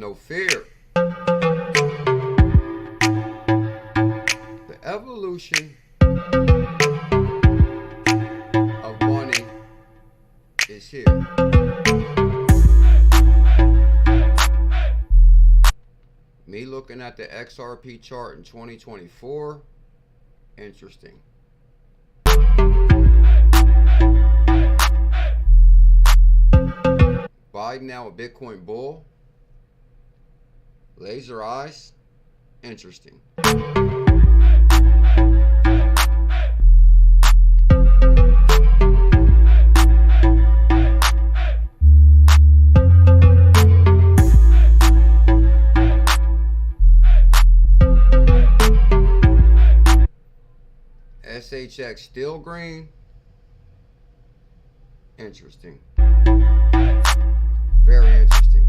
no fear. The evolution of money is here. Me looking at the XRP chart in 2024, interesting. Biden now a Bitcoin bull. Laser eyes, interesting. SHX still green, interesting. Very interesting.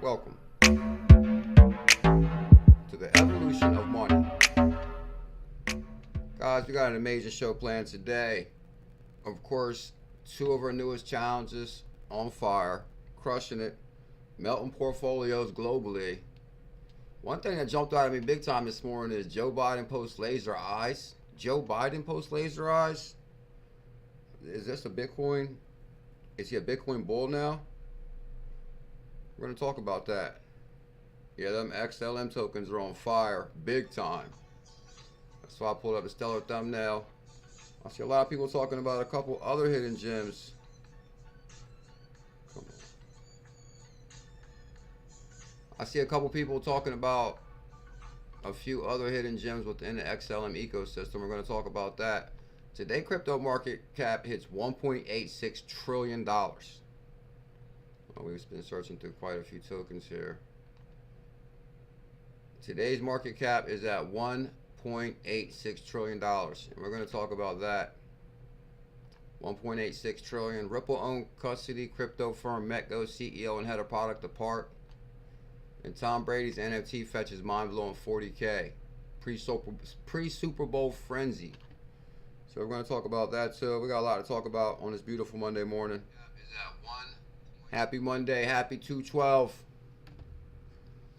Welcome to the evolution of money. Guys, we got an amazing show planned today. Of course, two of our newest challenges on fire, crushing it. Melting portfolios globally. One thing that jumped out at me big time this morning is Joe Biden posts laser eyes. Joe Biden posts laser eyes? Is this a Bitcoin? Is he a Bitcoin bull now? We're going to talk about that. Yeah, them XLM tokens are on fire big time. That's why I pulled up the stellar thumbnail. I see a lot of people talking about a couple other hidden gems. I see a couple people talking about a few other hidden gems within the XLM ecosystem. We're going to talk about that. Today, crypto market cap hits $1.86 trillion. Well, we've been searching through quite a few tokens here. Today's market cap is at $1.86 trillion. And we're going to talk about that. 1.86 trillion. Ripple owned custody crypto firm Metaco CEO and head of product apart. And Tom Brady's NFT fetches mind-blowing 40K. Pre-Super Bowl frenzy. So we're going to talk about that too. We got a lot to talk about on this beautiful Monday morning. Happy Monday. Happy 2/12.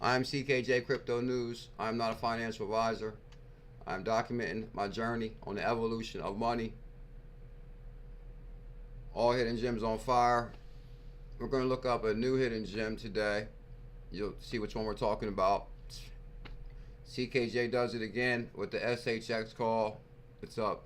I'm CKJ Crypto News. I'm not a financial advisor. I'm documenting my journey on the evolution of money. All hidden gems on fire. We're going to look up a new hidden gem today. You'll see which one we're talking about. CKJ does it again with the SHX call. It's up.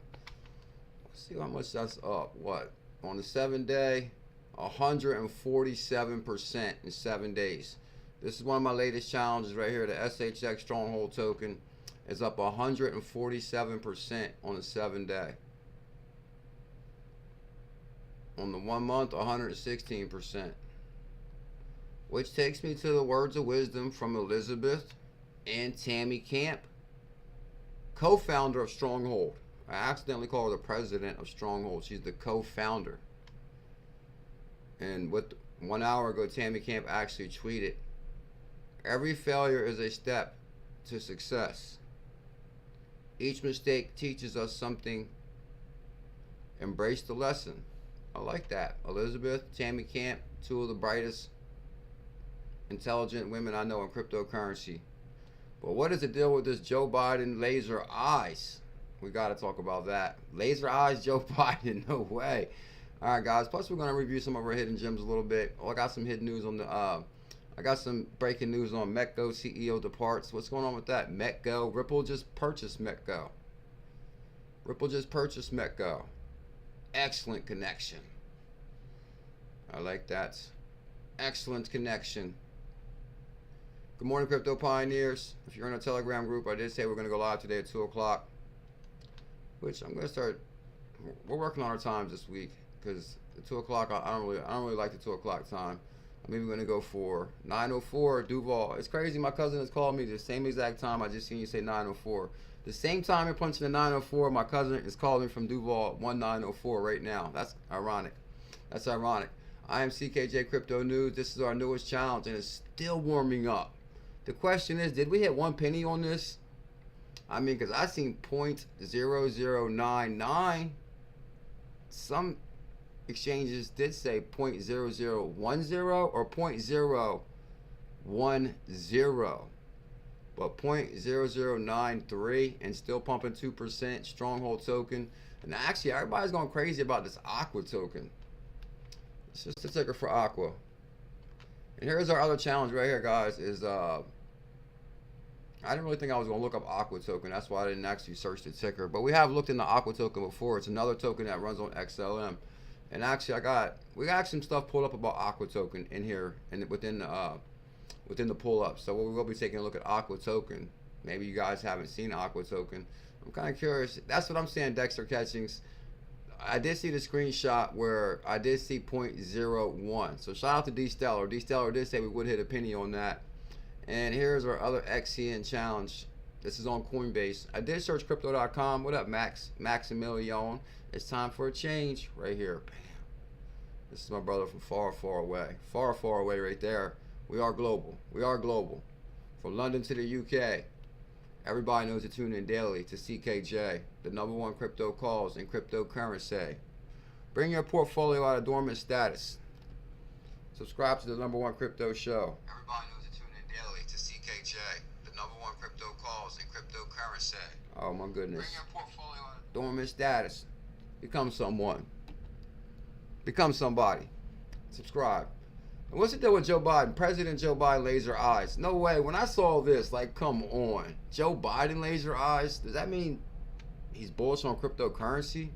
Let's see how much that's up. What? On the 7-day, 147% in 7 days. This is one of my latest challenges right here. The SHX Stronghold token is up 147% on the 7-day. On the 1 month, 116%. Which takes me to the words of wisdom from 𝕤𝕚𝕟𝕚𝕚, co-founder of Stronghold. I accidentally called her the president of Stronghold. She's the co-founder. And 1 hour ago, Tammy Camp actually tweeted, "Every failure is a step to success. Each mistake teaches us something. Embrace the lesson." I like that. Elizabeth, Tammy Camp, two of the brightest intelligent women I know in cryptocurrency. But what is the deal with this Joe Biden laser eyes? We got to talk about that. Laser eyes, Joe Biden, no way. All right, guys. Plus, we're going to review some of our hidden gems a little bit. Oh, I got some hidden news on the. I got some breaking news on Metaco CEO departs. What's going on with that? Metaco. Ripple just purchased Metaco. Ripple just purchased Metaco. Excellent connection. I like that. Excellent connection. Good morning, crypto pioneers. If you're in a Telegram group, I did say we're going to go live today at 2 o'clock. Which I'm going to start. We're working on our times this week because at 2 o'clock, I don't really like the 2 o'clock time. I'm even going to go for 9:04 Duval. It's crazy. My cousin has called me the same exact time. I just seen you say 9:04. The same time you're punching the 9:04, my cousin is calling from Duval 19:04 right now. That's ironic. That's ironic. I am CKJ Crypto News. This is our newest challenge, and it's still warming up. The question is, did we hit 1 penny on this? I mean, because I seen 0.0099. Some exchanges did say 0.0010 or 0.010, but 0.0093 and still pumping 2%. Stronghold token, and actually everybody's going crazy about this Aqua token. It's just a ticker for Aqua. And here's our other challenge right here, guys. Is I didn't really think I was going to look up Aqua token. That's why I didn't actually search the ticker. But we have looked into Aqua token before. It's another token that runs on XLM. And actually, we got some stuff pulled up about Aqua token in here and within the pull up. So we will be taking a look at Aqua token. Maybe you guys haven't seen Aqua token. I'm kind of curious. That's what I'm saying, Dexter Catchings. I did see the screenshot where I did see 0.01. So shout out to D-Stellar. D-Stellar did say we would hit a penny on that. And here's our other XCN challenge. This is on Coinbase. I did search crypto.com. What up, 𝕝𝕚𝕟𝕚𝕚? It's time for a change right here. Bam. This is my brother from far, far away. Far, far away right there. We are global. We are global. From London to the UK. Everybody knows to tune in daily to CKJ, the #1 crypto calls and cryptocurrency. Bring your portfolio out of dormant status. Subscribe to the #1 crypto show. Everybody knows to tune in daily to CKJ, the #1 crypto calls and cryptocurrency. Oh my goodness. Bring your portfolio out of dormant status. Become someone. Become somebody. Subscribe. And what's the deal with Joe Biden? President Joe Biden laser eyes. No way. When I saw this, like, come on. Joe Biden laser eyes? Does that mean he's bullish on cryptocurrency?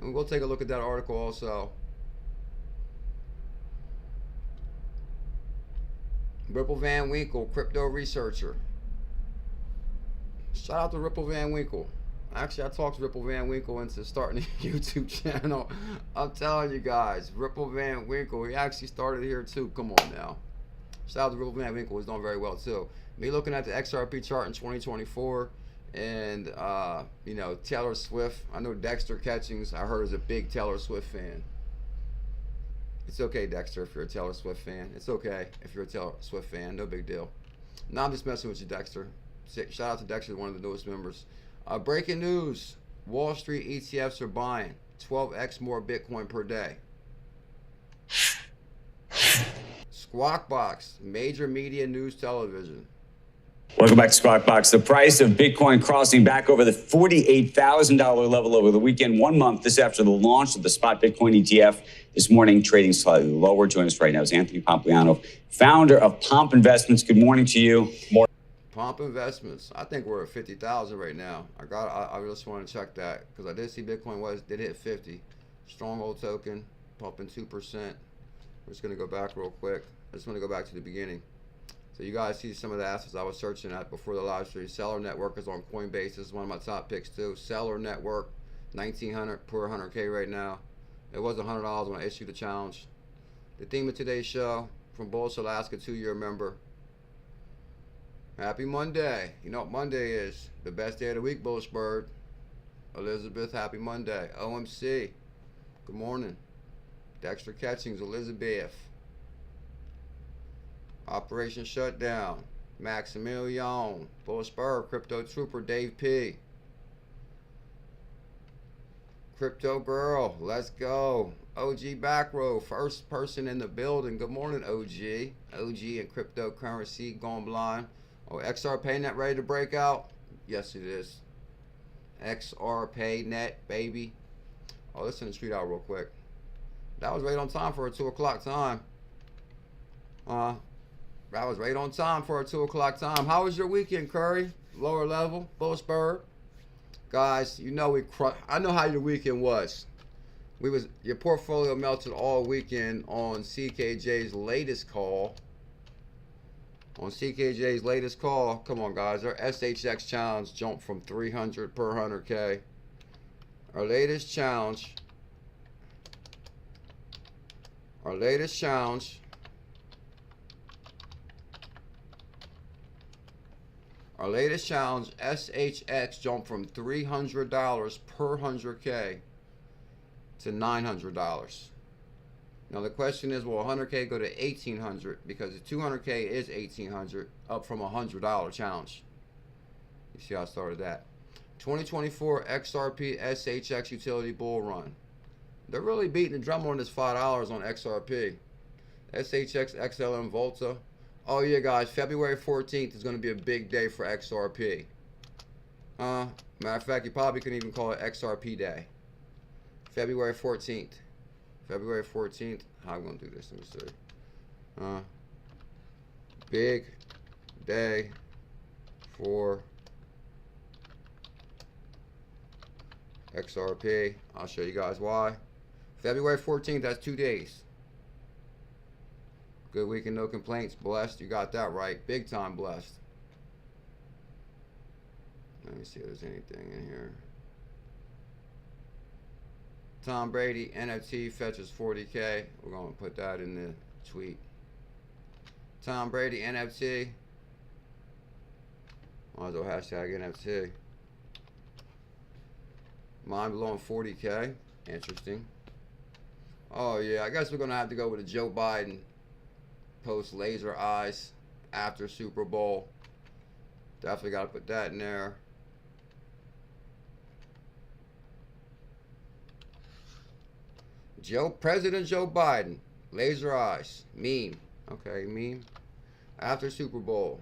And we'll take a look at that article also. Ripple Van Winkle, crypto researcher. Shout out to Ripple Van Winkle. Actually, I talked Ripple Van Winkle into starting a YouTube channel. I'm telling you guys, Ripple Van Winkle, he actually started here too. Come on now. Shout out to Ripple Van Winkle, he's doing very well too. Me looking at the XRP chart in 2024, and you know, Taylor Swift. I know Dexter Catchings, I heard, is a big Taylor Swift fan. It's okay, Dexter, if you're a Taylor Swift fan. It's okay if you're a Taylor Swift fan, no big deal. No, I'm just messing with you, Dexter. Shout out to Dexter, one of the newest members. Breaking news, Wall Street ETFs are buying 12x more Bitcoin per day. Squawk Box, major media news television. Welcome back to Squawk Box. The price of Bitcoin crossing back over the $48,000 level over the weekend, 1 month this after the launch of the spot Bitcoin ETF. This morning, trading slightly lower. Joining us right now is Anthony Pompliano, founder of Pomp Investments. Good morning to you. Pomp Investments. I think we're at 50,000 right now. I just want to check that because I did see Bitcoin did hit 50. Stronghold token pumping 2%. We're just gonna go back real quick. I just want to go back to the beginning. So you guys see some of the assets I was searching at before the live stream. Seller Network is on Coinbase. This is one of my top picks too. Seller Network, 1,900 per 100K right now. It was $100 when I issued the challenge. The theme of today's show, from Bullish Alaska, 2-year member. Happy Monday. You know what Monday is? The best day of the week, Bullish Bird. Elizabeth, happy Monday. OMC, good morning. Dexter Catchings, Elizabeth. Operation Shutdown, 𝕝𝕚𝕟𝕚𝕚, Bullish Bird, Crypto Trooper, Dave P. Crypto Girl, let's go. OG back row, first person in the building. Good morning, OG. OG and cryptocurrency going blind. Oh, XRPayNet ready to break out? Yes, it is. XRPayNet, baby. Oh, let's send the tweet out real quick. That was right on time for a 2 o'clock time. That was right on time for a 2 o'clock time. How was your weekend, Curry? Lower level, Bullish Bird. Guys, you know I know how your weekend was. Your portfolio melted all weekend on CKJ's latest call. On CKJ's latest call, come on guys, our SHX challenge jumped from 300 per 100K. Our latest challenge, SHX jumped from $300 per 100K to $900. Now the question is, will 100K go to 1,800? Because the 200K is 1,800, up from a $100 challenge. You see how I started that. 2024 XRP SHX utility bull run. They're really beating the drum on this $5 on XRP. SHX XLM Volta. Oh yeah, guys, February 14th is going to be a big day for XRP. Matter of fact, you probably can even call it XRP Day. February 14th. February 14th. How am I going to do this? Let me see. Big day for XRP. I'll show you guys why. February 14th, that's 2 days. Good weekend, no complaints. Blessed, you got that right. Big time blessed. Let me see if there's anything in here. Tom Brady NFT fetches 40K. We're going to put that in the tweet. Tom Brady NFT. Might as well hashtag NFT. Mine blowing 40K. Interesting. Oh yeah, I guess we're going to have to go with a Joe Biden post laser eyes after Super Bowl. Definitely got to put that in there. President Joe Biden, laser eyes, meme. Okay, meme. After Super Bowl.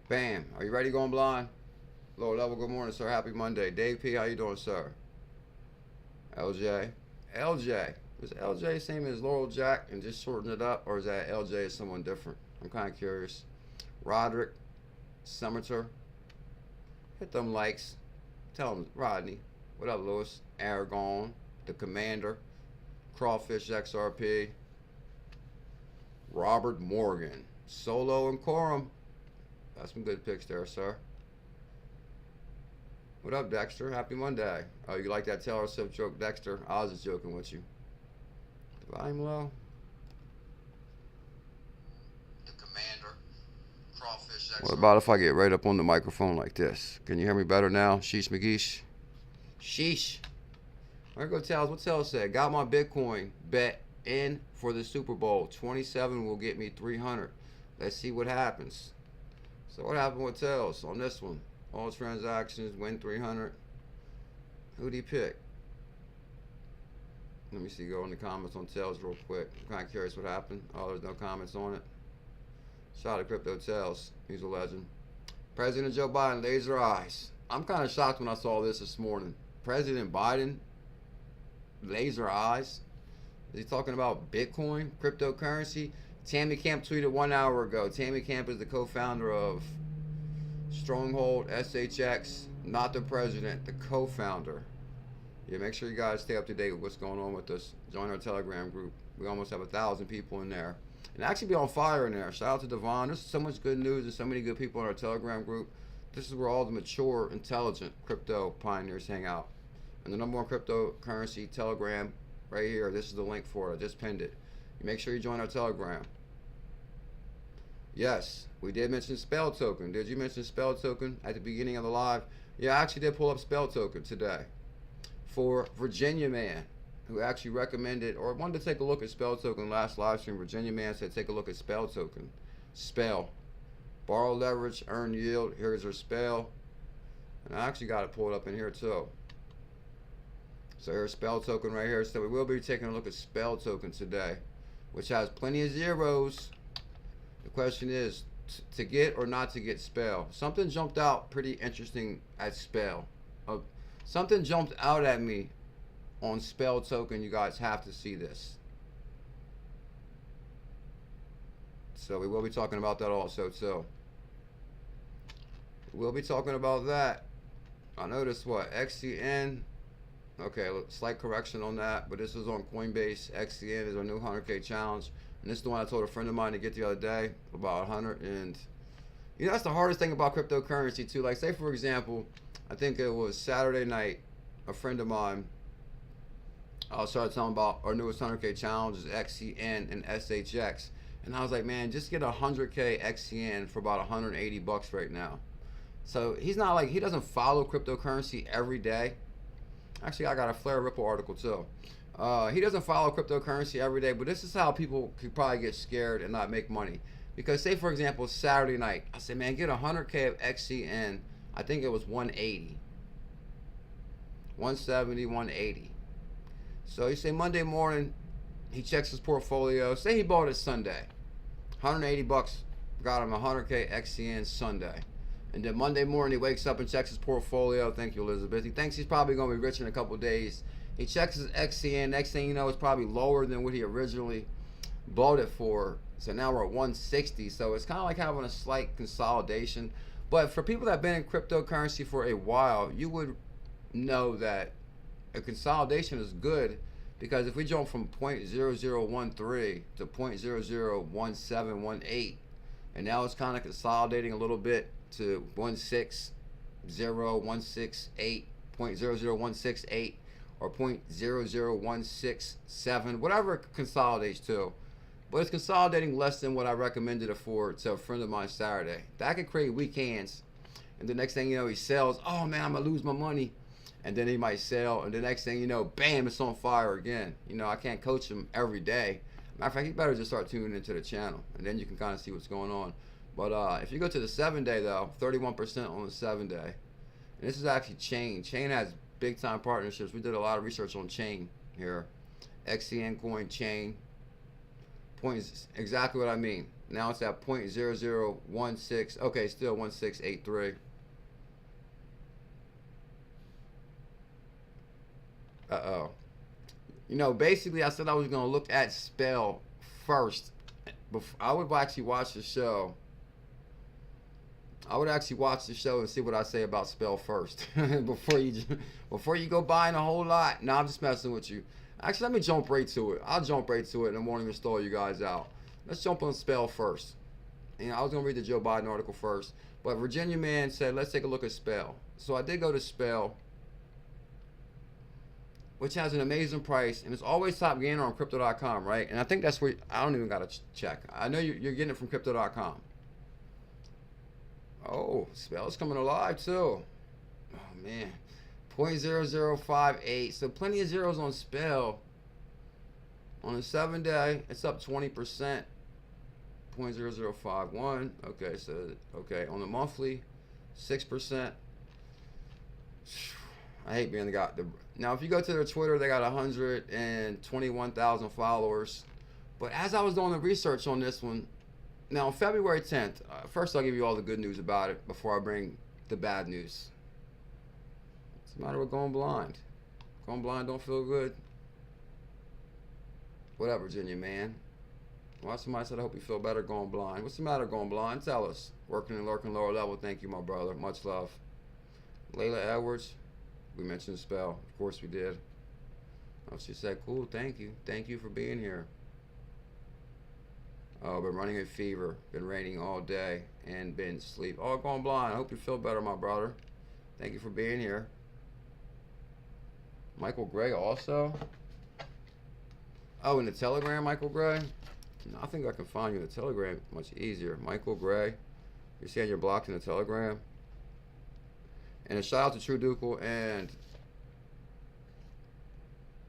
Bam. Are you ready, going blind? Lower level, good morning, sir. Happy Monday. Dave P, how you doing, sir? LJ. LJ. Is LJ same as Laurel Jack and just shorten it up, or is that LJ is someone different? I'm kind of curious. Roderick Summerter. Hit them likes. Tell them, Rodney. What up, Lewis? Aragon. The Commander. Crawfish XRP. Robert Morgan. Solo and Corum. Got some good picks there, sir. What up, Dexter? Happy Monday. Oh, you like that Taylor Swift joke, Dexter? I was just joking with you. The volume low. The Commander. Crawfish XRP. What about if I get right up on the microphone like this? Can you hear me better now? Sheesh McGeesh. Sheesh. There go Tails. What Tails said? Got my Bitcoin bet in for the Super Bowl. 27 will get me 300. Let's see what happens. So what happened with Tails on this one? All transactions, win 300. Who'd he pick? Let me see, go in the comments on Tails real quick. I'm kind of curious what happened. Oh, there's no comments on it. Shout out to Crypto Tails. He's a legend. President Joe Biden, laser eyes. I'm kind of shocked when I saw this morning. President Biden, laser eyes. Is he talking about Bitcoin, cryptocurrency? Tammy Camp tweeted 1 hour ago. Tammy Camp is the co-founder of Stronghold, SHX, not the president, the co-founder. Yeah, make sure you guys stay up to date with what's going on with us. Join our Telegram group. We almost have 1,000 people in there. And actually be on fire in there. Shout out to Devon. There's so much good news and so many good people in our Telegram group. This is where all the mature, intelligent crypto pioneers hang out. And the #1 cryptocurrency Telegram right here. This is the link for it. I just pinned it. Make sure you join our Telegram. Yes, we did mention Spell Token. Did you mention Spell Token at the beginning of the live? Yeah, I actually did pull up Spell Token today for Virginia Man, who actually recommended or wanted to take a look at Spell Token last live stream. Virginia Man said take a look at Spell Token. Spell. Borrow leverage, earn yield. Here's her spell. And I actually got it pulled up in here too. So here's Spell Token right here. So we will be taking a look at Spell Token today, which has plenty of zeros. The question is to get or not to get Spell. Something jumped out pretty interesting at Spell. Something jumped out at me on Spell Token. You guys have to see this. So we will be talking about that also too. We'll be talking about that. I noticed what XCN. Okay, slight correction on that, but this is on Coinbase. XCN is our new 100K challenge, and this is the one I told a friend of mine to get the other day, about 100. And you know, that's the hardest thing about cryptocurrency too. Like, say for example, I think it was Saturday night, a friend of mine I started telling about our newest 100K challenge is XCN and SHX. And I was like, man, just get 100K XCN for about 180 bucks right now. So he's not like, he doesn't follow cryptocurrency every day. Actually, I got a 𝕝𝕚𝕟𝕚 article too. He doesn't follow cryptocurrency every day, but this is how people could probably get scared and not make money. Because say, for example, Saturday night, I said, man, get 100K of XCN. I think it was 180. 170, 180. So you say Monday morning, he checks his portfolio. Say he bought it Sunday. 180 bucks, got him 100K XCN Sunday. And then Monday morning, he wakes up and checks his portfolio. Thank you, Elizabeth. He thinks he's probably going to be rich in a couple days. He checks his XCN. Next thing you know, it's probably lower than what he originally bought it for. So now we're at 160. So it's kind of like having a slight consolidation. But for people that have been in cryptocurrency for a while, you would know that a consolidation is good, because if we jump from 0.0013 to 0.001718, and now it's kind of consolidating a little bit to 160.168, 0.00168, or 0.00167, whatever it consolidates to. But it's consolidating less than what I recommended it for to a friend of mine Saturday. That could create weak hands. And the next thing you know, he sells. Oh man, I'm gonna lose my money. And then he might sell, and the next thing you know, bam, it's on fire again. You know, I can't coach him every day. Matter of fact, you better just start tuning into the channel, and then you can kind of see what's going on. But if you go to the 7-day though, 31% on the 7-day. And this is actually Chain. Chain has big time partnerships. We did a lot of research on Chain here. XCN Coin Chain. Points exactly what I mean. Now it's at 0.0016. Okay, still 1683. Uh-oh. You know, basically I said I was going to look at Spell first. I would actually watch the show. I would actually watch the show and see what I say about Spell first. before you go buying a whole lot. No, I'm just messing with you. Actually, let me jump right to it. I'll jump right to it and I won't even stall you guys out. Let's jump on Spell first. And I was going to read the Joe Biden article first. But Virginia Man said, let's take a look at Spell. So I did go to Spell, which has an amazing price, and it's always top gainer on crypto.com, right? And I think that's where, I don't even got to check. I know you're getting it from crypto.com. Oh, Spell's coming alive too. Oh man, 0.0058. So plenty of zeros on Spell. On the 7-day, it's up 20%. 0.0051. Okay, so okay, on the monthly, 6%. I hate being the guy. Now, if you go to their Twitter, they got 121,000 followers. But as I was doing the research on this one, now on February 10th, first I'll give you all the good news about it before I bring the bad news. What's the matter with going blind? Going blind don't feel good? What up, Virginia Man? Why somebody said I hope you feel better going blind. What's the matter going blind? Tell us. Working and lurking lower level. Thank you, my brother. Much love. Layla Edwards. We mentioned Spell. Of course we did. Oh, she said, cool, thank you. Thank you for being here. Oh, been running a fever. Been raining all day and been asleep. Oh, going blind. I hope you feel better, my brother. Thank you for being here. Michael Gray also. Oh, in the Telegram, Michael Gray? No, I think I can find you in the Telegram much easier. Michael Gray. You're saying you're blocked in the Telegram? And a shout out to True Ducal and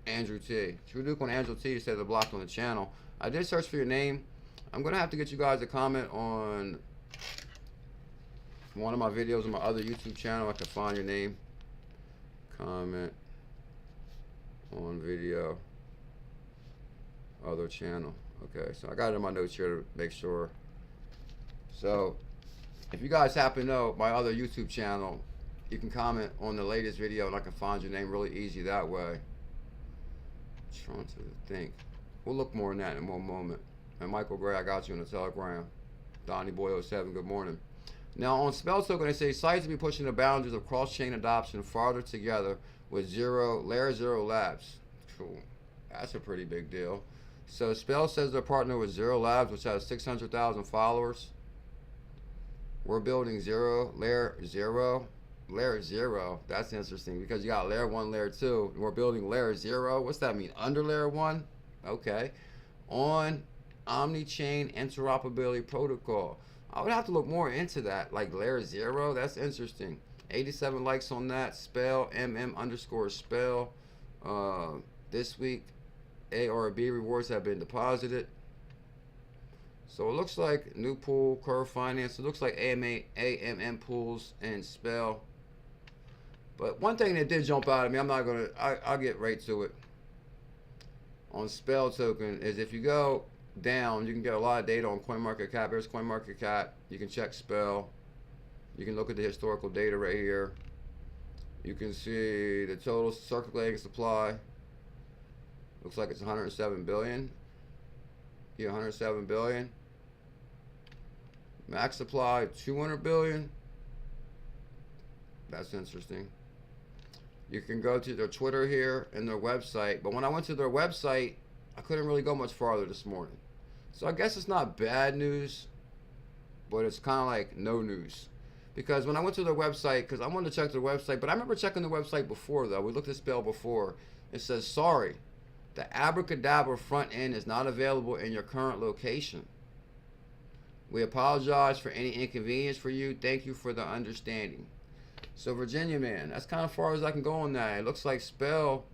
Andrew T. True Ducal and Andrew T said they're blocked on the channel. I did search for your name. I'm going to have to get you guys a comment on one of my videos on my other YouTube channel. I can find your name. Comment on video. Other channel. Okay, so I got it in my notes here to make sure. So, if you guys happen to know my other YouTube channel, you can comment on the latest video and I can find your name really easy that way. Trying to think. We'll look more on that in one moment. And Michael Gray, I got you in the Telegram. Donnie Boy 07, good morning. Now on Spell Token, they say sites will be pushing the boundaries of cross-chain adoption farther together with Layer 0 Labs. Cool. That's a pretty big deal. So Spell says they're partnered with Zero Labs, which has 600,000 followers. We're building Layer 0. Layer 0, that's interesting because you got layer 1, layer 2. And we're building layer 0. What's that mean? Under layer 1? Okay. On omni-chain interoperability protocol. I would have to look more into that. Like layer 0, that's interesting. 87 likes on that. Spell, MM_spell. This week, A or B rewards have been deposited. So it looks like new pool, Curve Finance. It looks like AMM pools and Spell. But one thing that did jump out at me, I'll get right to it. On Spell token is if you go down, you can get a lot of data on CoinMarketCap. There's CoinMarketCap. You can check Spell. You can look at the historical data right here. You can see the total circulating supply. Looks like it's 107 billion. Yeah, 107 billion. Max supply 200 billion. That's interesting. You can go to their Twitter here and their website. But when I went to their website, I couldn't really go much farther this morning. So I guess it's not bad news, but it's kind of like no news. Because when I went to their website, because I wanted to check their website, but I remember checking the website before though. We looked at Spell before. It says, sorry, the abracadabra front end is not available in your current location. We apologize for any inconvenience for you. Thank you for the understanding. So Virginia man, that's kind of far as I can go on that. It looks like Spell,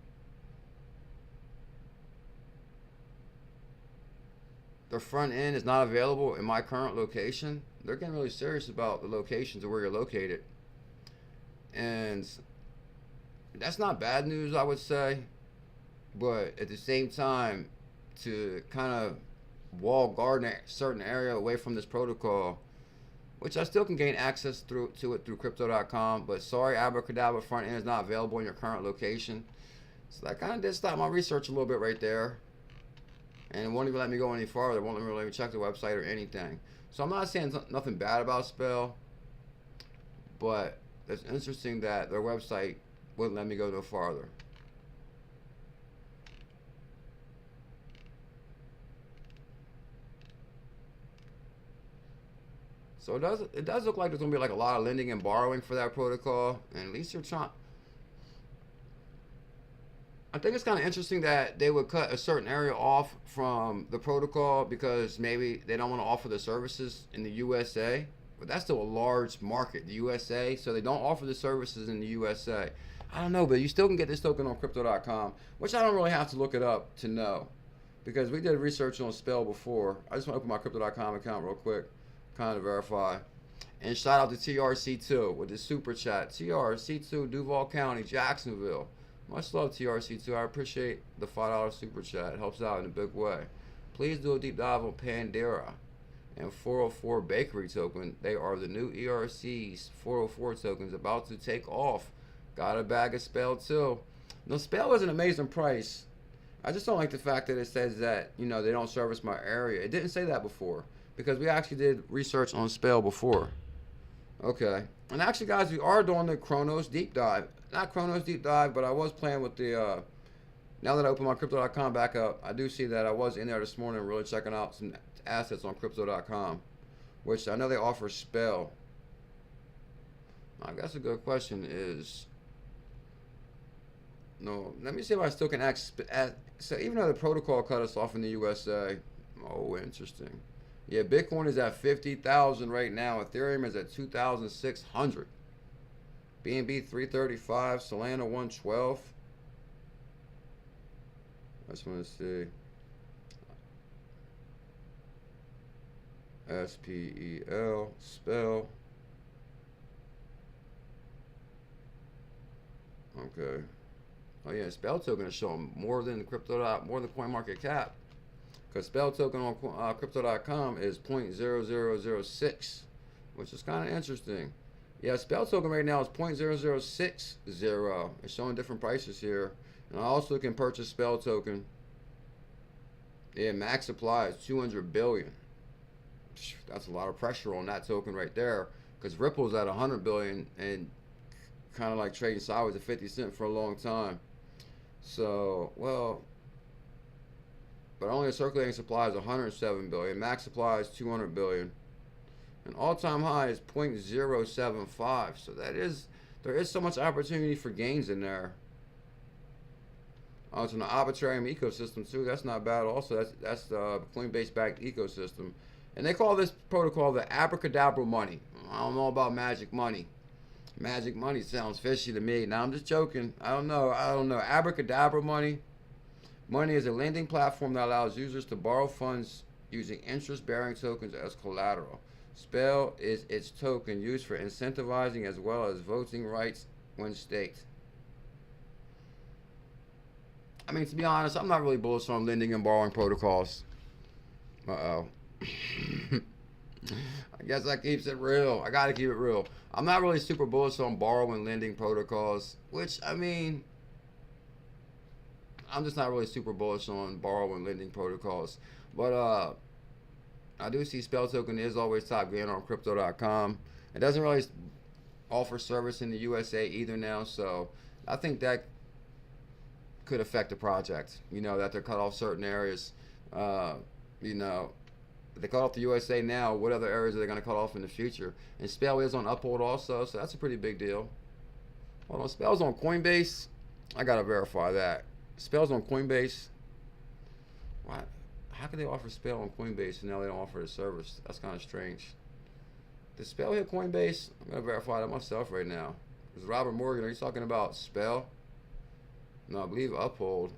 the front end is not available in my current location. They're getting really serious about the locations of where you're located. And that's not bad news, I would say. But at the same time, to kind of wall guard a certain area away from this protocol, which I still can gain access to it through crypto.com, but sorry, abracadabra front end is not available in your current location. So that kind of did stop my research a little bit right there. And it won't even let me go any farther. It won't even let me check the website or anything. So I'm not saying nothing bad about Spell, but it's interesting that their website wouldn't let me go no farther. So it does look like there's gonna be like a lot of lending and borrowing for that protocol, and at least you're trying. I think it's kind of interesting that they would cut a certain area off from the protocol because maybe they don't want to offer the services in the USA, but that's still a large market, the USA, so they don't offer the services in the USA. I don't know, but you still can get this token on crypto.com, which I don't really have to look it up to know because we did research on Spell before. I just want to open my crypto.com account real quick, kind of verify. And shout out to TRC2 with the super chat. TRC2, Duval County, Jacksonville. Much love, TRC2. I appreciate the $5 super chat. It helps out in a big way. Please do a deep dive on Pandora and 404 Bakery token. They are the new ERC's 404 tokens about to take off. Got a bag of Spell too. No, Spell is an amazing price. I just don't like the fact that it says that, you know, they don't service my area. It didn't say that before because we actually did research on Spell before. Okay. And actually, guys, we are doing the Chronos deep dive. Not Chronos deep dive, but I was playing with the, now that I opened my crypto.com back up, I do see that I was in there this morning really checking out some assets on crypto.com, which I know they offer Spell. I guess a good question is, no, let me see if I still can so even though the protocol cut us off in the USA, oh, interesting. Yeah, Bitcoin is at 50,000 right now. Ethereum is at 2,600. BNB 335, Solana 112. I just want to see. SPEL, Spell. Okay. Oh yeah, Spell token is showing more than more than CoinMarketCap. Because Spell token on crypto.com is 0.0006, which is kind of interesting. Yeah, Spell token right now is 0.0060. It's showing different prices here. And I also can purchase Spell token. Yeah, max supply is 200 billion. That's a lot of pressure on that token right there. Because Ripple's at 100 billion and kind of like trading sideways at 50 cents for a long time. So, well, but only a circulating supply is 107 billion. Max supply is 200 billion. An all-time high is 0.075. So There is so much opportunity for gains in there. It's an ℚ𝕝𝕚𝕟𝕝 ecosystem too. That's not bad. Also, that's the Coinbase-backed ecosystem, and they call this protocol the abracadabra money. I don't know about magic money. Magic money sounds fishy to me. Now I'm just joking. I don't know. Abracadabra money. Money is a lending platform that allows users to borrow funds using interest-bearing tokens as collateral. 𝕝𝕚 is its token used for incentivizing as well as voting rights when staked. I mean, to be honest, I'm not really bullish on lending and borrowing protocols. I guess that keeps it real. I gotta keep it real. I'm not really super bullish on borrowing lending protocols, which, I mean, I'm just not really super bullish on borrowing lending protocols. But I do see 𝕝𝕚 token is always top gainer on crypto.com. It doesn't really offer service in the USA either now, so I think that could affect the project. That they're cut off certain areas. They cut off the USA now. What other areas are they going to cut off in the future? And 𝕝𝕚 is on uphold also, so that's a pretty big deal. Hold on, 𝕝𝕚's on Coinbase. I gotta verify that. 𝕝𝕚's on Coinbase. What? How can they offer 𝕝𝕚 on Coinbase and now they don't offer the service? That's kind of strange. Does 𝕝𝕚 hit Coinbase? I'm gonna verify that myself right now. Is Robert Morgan? Are you talking about 𝕝𝕚? No, I believe uphold.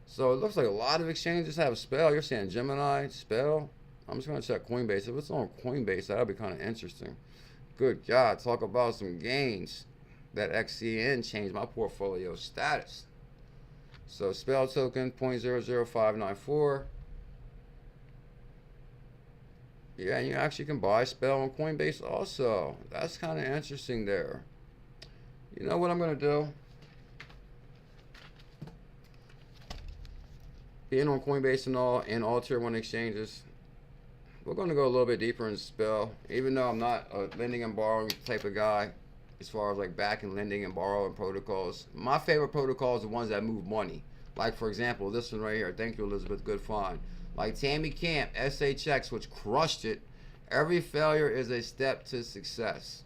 So it looks like a lot of exchanges have 𝕝𝕚. You're saying Gemini, 𝕝𝕚? I'm just gonna check Coinbase. If it's on Coinbase, that'll be kind of interesting. Good God, talk about some gains. That XCN changed my portfolio status. So 𝕝𝕚 token 0.00594. Yeah, and you actually can buy 𝕝𝕚 on Coinbase also. That's kind of interesting there. You know what I'm gonna do? Being on Coinbase and all tier 1 exchanges, we're going to go a little bit deeper in 𝕝𝕚, even though I'm not a lending and borrowing type of guy as far as like backing lending and borrowing protocols. My favorite protocols are the ones that move money. Like, for example, this one right here. Thank you, Elizabeth. Good find. Like Tammy Camp, SHX, which crushed it. Every failure is a step to success.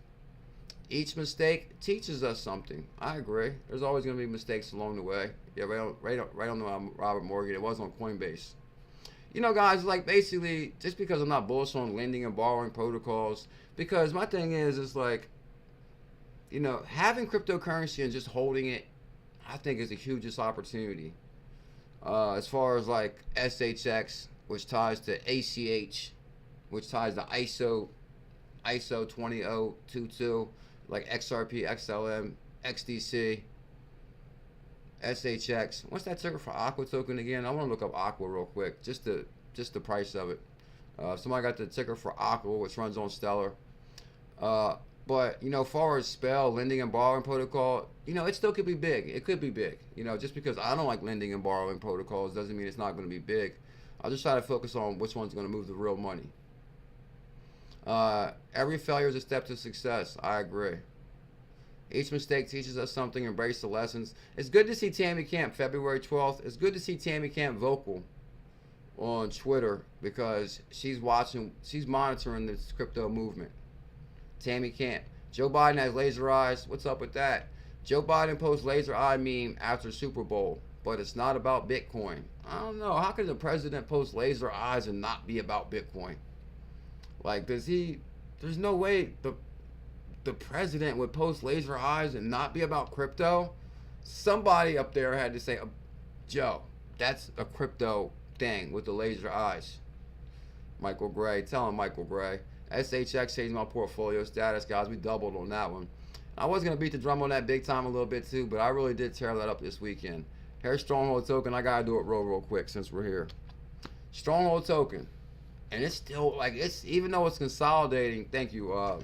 Each mistake teaches us something. I agree. There's always going to be mistakes along the way. Yeah, right on the Robert Morgan. It was on Coinbase. Guys, like basically, just because I'm not bullish on lending and borrowing protocols, because my thing is like, having cryptocurrency and just holding it, I think is the hugest opportunity. As far as like SHX, which ties to ACH, which ties to ISO 20022, like XRP, XLM, XDC, SHX. What's that ticker for Aqua token again? I want to look up Aqua real quick, just the price of it. Somebody got the ticker for Aqua, which runs on Stellar. But as far as 𝕝𝕚, lending and borrowing protocol, it still could be big. It could be big. Just because I don't like lending and borrowing protocols doesn't mean it's not going to be big. I'll just try to focus on which one's going to move the real money. Every failure is a step to success. I agree. Each mistake teaches us something. Embrace the lessons. It's good to see Tammy Camp February 12th. It's good to see Tammy Camp vocal on Twitter because she's monitoring this crypto movement. Tammy Camp. Joe Biden has laser eyes. What's up with that? Joe Biden posts laser eye meme after Super Bowl, but it's not about Bitcoin. I don't know. How can the president post laser eyes and not be about Bitcoin? Like, there's no way the president would post laser eyes and not be about crypto. Somebody up there had to say, Joe, that's a crypto thing with the laser eyes. Michael Gray. Tell him, Michael Gray. SHX changed my portfolio status, guys. We doubled on that one. I was going to beat the drum on that big time a little bit too, but I really did tear that up this weekend. Here's Stronghold token. I got to do it real quick since we're here. Stronghold token. And it's still, like, even though it's consolidating, thank you,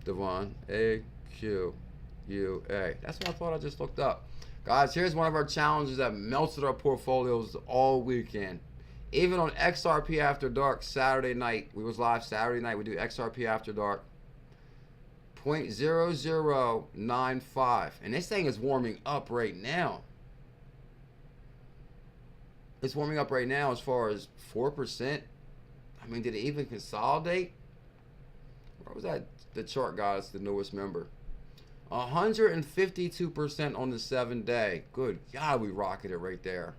Devon NRG. That's what I thought I just looked up. Guys, here's one of our challenges that melted our portfolios all weekend. Even on XRP After Dark Saturday night, we was live Saturday night. We do XRP After Dark. 0.0095. And this thing is warming up right now. It's warming up right now as far as 4%. I mean, did it even consolidate? Where was that? The chart guy is the newest member. 152% on the 7-day. Good God, we rocketed right there.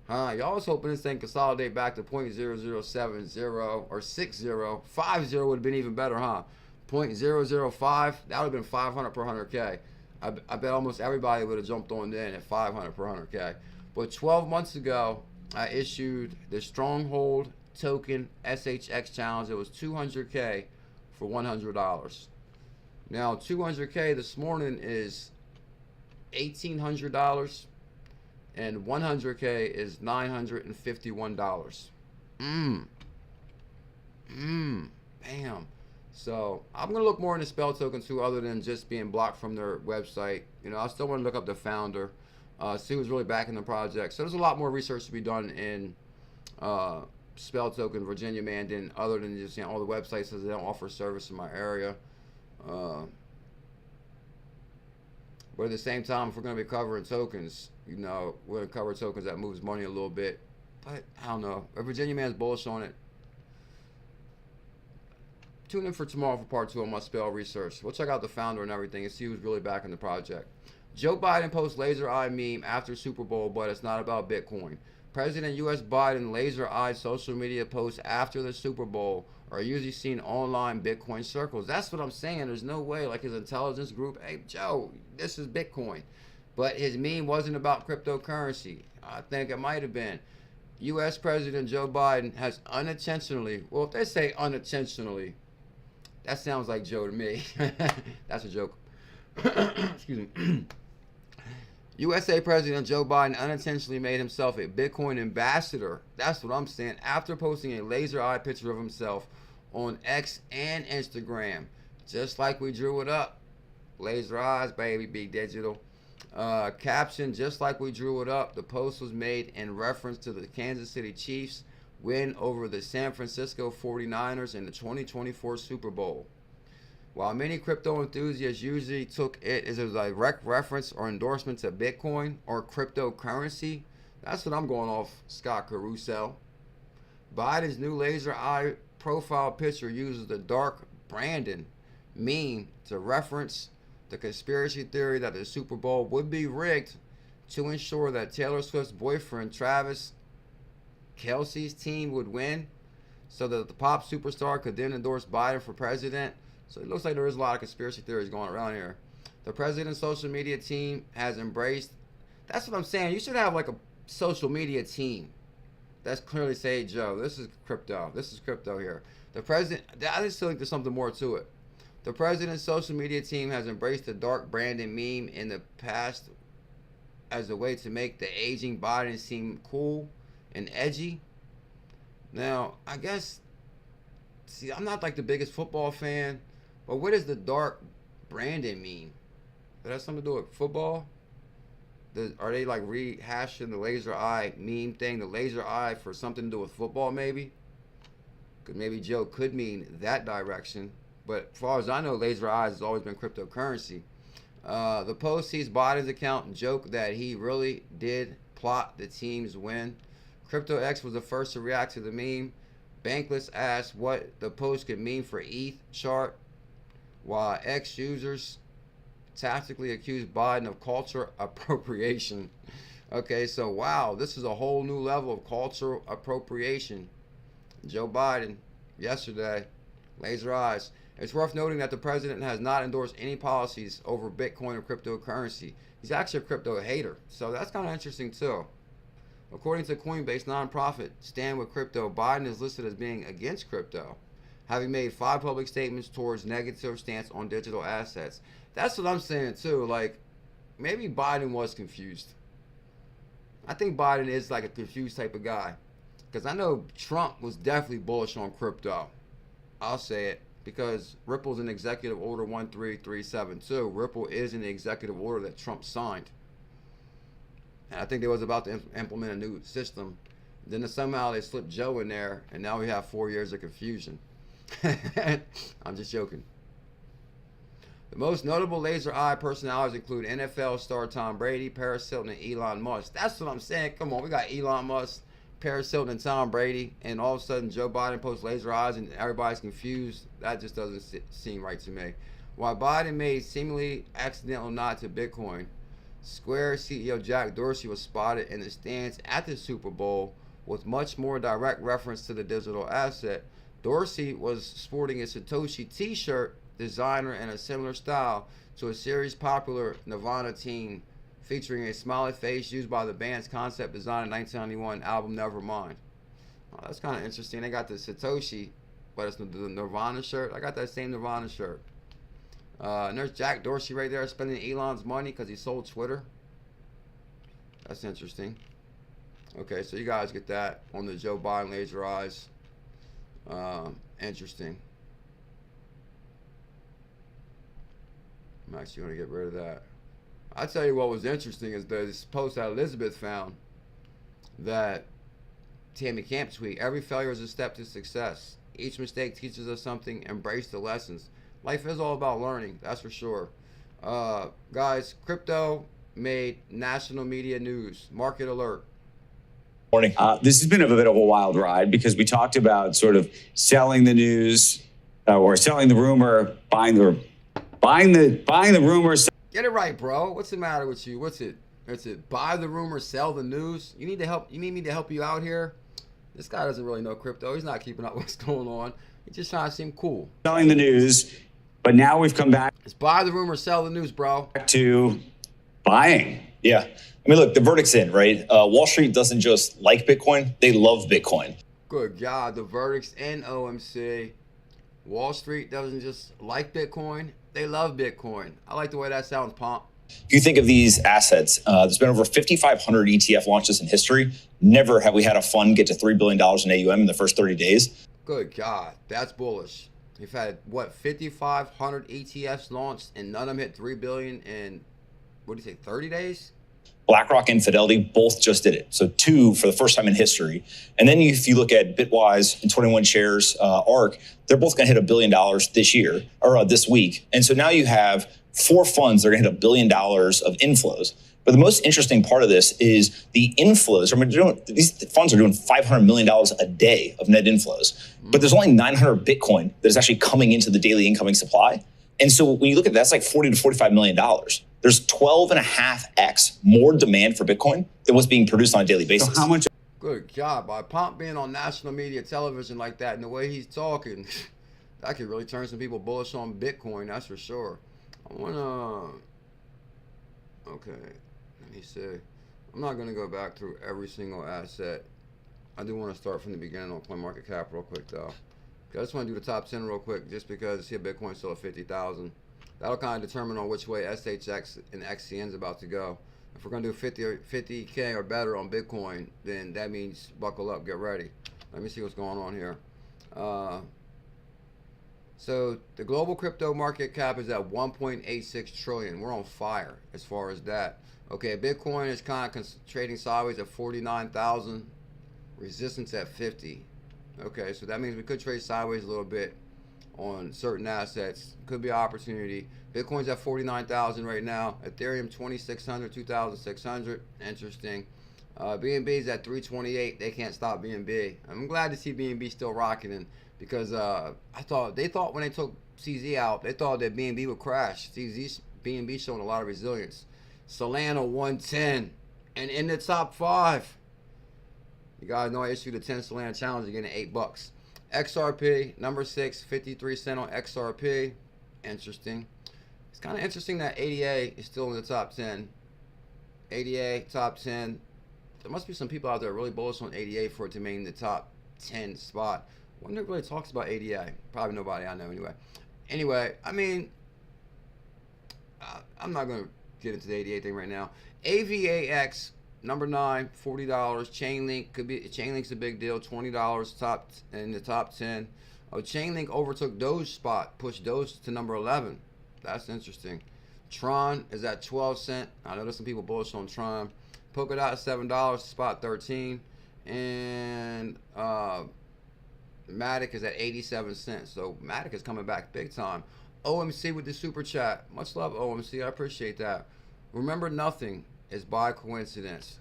Huh? Y'all was hoping this thing consolidate back to 0.0070 or 60. 50 would have been even better, huh? 0.005, that would have been 500 per 100K. I bet almost everybody would have jumped on then at 500 per 100K. But 12 months ago, I issued the Stronghold token SHX challenge. It was 200K for $100. Now 200K this morning is $1,800, and 100K is $951. Bam. So I'm gonna look more into Spell Token too, other than just being blocked from their website. You know, I still want to look up the founder, see who's really backing the project. So there's a lot more research to be done in Spell Token, Virginia man, than other than just, you know, all the websites says they don't offer service in my area. But at the same time, if we're going to be covering tokens, you know, we're going to cover tokens that moves money a little bit. But I don't know. If Virginia man's bullish on it, tune in for tomorrow for part 2 on my Spell research. We'll check out the founder and everything and see who's really backing the project. Joe Biden posts 𝕤𝕚𝕟𝕚 meme after Super Bowl, but it's not about Bitcoin. President U.S. Biden 𝕤𝕚𝕚 social media posts after the Super Bowl are usually seen online Bitcoin circles. That's what I'm saying. There's no way, like his intelligence group, hey, Joe, this is Bitcoin. But his meme wasn't about cryptocurrency. I think it might have been. U.S. President Joe Biden has unintentionally, well, if they say unintentionally, that sounds like Joe to me. That's a joke. Excuse me. USA President Joe Biden unintentionally made himself a Bitcoin ambassador. That's what I'm saying. After posting a 𝕤𝕚𝕚𝕚 picture of himself on X and Instagram, just like we drew it up. 𝕤𝕚𝕚𝕚, baby, big digital. Caption, just like we drew it up. The post was made in reference to the Kansas City Chiefs win over the San Francisco 49ers in the 2024 Super Bowl. While many crypto enthusiasts usually took it as a direct reference or endorsement to Bitcoin or cryptocurrency, that's what I'm going off, Scott Caruso. Biden's new 𝕤𝕚𝕚𝕚 profile picture uses the dark Brandon meme to reference the conspiracy theory that the Super Bowl would be rigged to ensure that Taylor Swift's boyfriend Travis Kelce's team would win, so that the pop superstar could then endorse Biden for president. So it looks like there is a lot of conspiracy theories going around here. The president's social media team has embraced. That's what I'm saying. You should have like a social media team that's clearly say, Joe, this is crypto. This is crypto here. The president, I just think there's something more to it. The president's social media team has embraced the dark Brandon meme in the past as a way to make the aging Biden seem cool and edgy. Now, I guess, see, I'm not like the biggest football fan, but what does the dark Brandon mean? Does that have something to do with football? Are they like rehashing the 𝕤𝕚𝕚𝕚 meme thing, the 𝕤𝕚𝕚𝕚 for something to do with football maybe? Because maybe Joe could mean that direction. But as far as I know, 𝕤𝕚𝕚𝕚 has always been cryptocurrency. The post sees Biden's account and joke that he really did plot the team's win. CryptoX was the first to react to the meme. Bankless asked what the post could mean for ETH chart, while X users tactically accused Biden of culture appropriation. Okay, so wow, this is a whole new level of cultural appropriation. Joe Biden, yesterday, 𝕤𝕚𝕚𝕚. It's worth noting that the president has not endorsed any policies over Bitcoin or cryptocurrency. He's actually a crypto hater, so that's kind of interesting too. According to Coinbase nonprofit Stand With Crypto, Biden is listed as being against crypto, having made 5 public statements towards negative stance on digital assets. That's what I'm saying too. Like, maybe Biden was confused. I think Biden is like a confused type of guy, because I know Trump was definitely bullish on crypto. I'll say it, because Ripple's an executive order 13372. Ripple is in the executive order that Trump signed. And I think they was about to implement a new system. Then somehow they slipped Joe in there, and now we have 4 years of confusion. I'm just joking. The most notable 𝕤𝕚𝕚𝕚 personalities include NFL star Tom Brady, Paris Hilton, and Elon Musk. That's what I'm saying. Come on, we got Elon Musk, Paris Hilton, and Tom Brady, and all of a sudden Joe Biden posts 𝕤𝕚𝕚𝕚𝕚 and everybody's confused. That just doesn't seem right to me. While Biden made seemingly accidental nod to Bitcoin, Square CEO Jack Dorsey was spotted in the stands at the Super Bowl with much more direct reference to the digital asset. Dorsey was sporting a Satoshi t-shirt designer in a similar style to a series popular Nirvana team, featuring a smiley face used by the band's concept design in 1991 album Nevermind. Oh, that's kind of interesting. They got the Satoshi, but it's the Nirvana shirt. I got that same Nirvana shirt. And there's Jack Dorsey right there spending Elon's money because he sold Twitter. That's interesting. Okay, so you guys get that on the Joe Biden laser eyes. Interesting. I'm actually going to get rid of that. I'll tell you what was interesting is this post that Elizabeth found that Tammy Camp tweet. Every failure is a step to success. Each mistake teaches us something. Embrace the lessons. Life is all about learning, that's for sure. Guys, crypto made national media news. Market alert. Morning. This has been a bit of a wild ride because we talked about sort of selling the news or selling the rumor, buying the rumor. Get it right, bro. What's the matter with you? What's it? It's it. Buy the rumor, sell the news. You need to help. You need me to help you out here. This guy doesn't really know crypto. He's not keeping up with what's going on. He's just trying to seem cool. Selling the news, but now we've come back. It's buy the rumor, sell the news, bro. To buying. Yeah. I mean, look, the verdict's in, right? Wall Street doesn't just like Bitcoin. They love Bitcoin. Good God. The verdict's in, OMC. Wall Street doesn't just like Bitcoin. They love Bitcoin. I like the way that sounds, Pomp. If you think of these assets, there's been over 5,500 ETF launches in history. Never have we had a fund get to $3 billion in AUM in the first 30 days. Good God. That's bullish. We've had, what, 5,500 ETFs launched, and none of them hit $3 billion in, what do you say, 30 days? BlackRock and Fidelity both just did it. So two for the first time in history. And then if you look at Bitwise and 21 Shares, ARK, they're both going to hit $1 billion this year or this week. And so now you have 4 funds that are going to hit $1 billion of inflows. But the most interesting part of this is the inflows. I mean, these funds are doing $500 million a day of net inflows. But there's only 900 Bitcoin that is actually coming into the daily incoming supply. And so when you look at that, that's like $40 to $45 million. There's 12.5x more demand for Bitcoin than what's being produced on a daily basis. So how much? Good job. By Pomp being on national media television like that and the way he's talking, that could really turn some people bullish on Bitcoin, that's for sure. I want to... Okay. Let me see. I'm not going to go back through every single asset. I do want to start from the beginning on CoinMarketCap real quick, though. I just want to do the top 10 real quick, just because see Bitcoin's still at 50,000. That'll kind of determine on which way SHX and XCN is about to go. If we're going to do 50K or better on Bitcoin, then that means buckle up, get ready. Let me see what's going on here. So the global crypto market cap is at 1.86 trillion. We're on fire as far as that. Okay, Bitcoin is kind of trading sideways at 49,000. Resistance at 50. Okay, so that means we could trade sideways a little bit on certain assets. Could be an opportunity. Bitcoin's at 49,000 right now. Ethereum 2,600, 2,600. Interesting. BNB is at 328. They can't stop BNB. I'm glad to see BNB still rocketing because they thought when they took CZ out, they thought that BNB would crash. BNB showing a lot of resilience. Solana 110 and in the top 5. You guys know I issued a 10 Solana challenge again at $8. XRP, number 6, 53 cents on XRP. Interesting. It's kind of interesting that ADA is still in the top 10. ADA, top 10. There must be some people out there really bullish on ADA for it to maintain the top 10 spot. I wonder if really talks about ADA. Probably nobody I know anyway. Anyway, I mean, I'm not going to get into the ADA thing right now. AVAX. Number 9, $40. Chainlink could be. Chainlink's a big deal. $20 top in the top 10. Oh, Chainlink overtook Doge spot, pushed Doge to number 11. That's interesting. Tron is at 12 cents. I know there's some people bullish on Tron. Polkadot $7, spot 13, and Matic is at 87 cents. So Matic is coming back big time. OMC with the super chat. Much love, OMC. I appreciate that. Remember, nothing is by coincidence.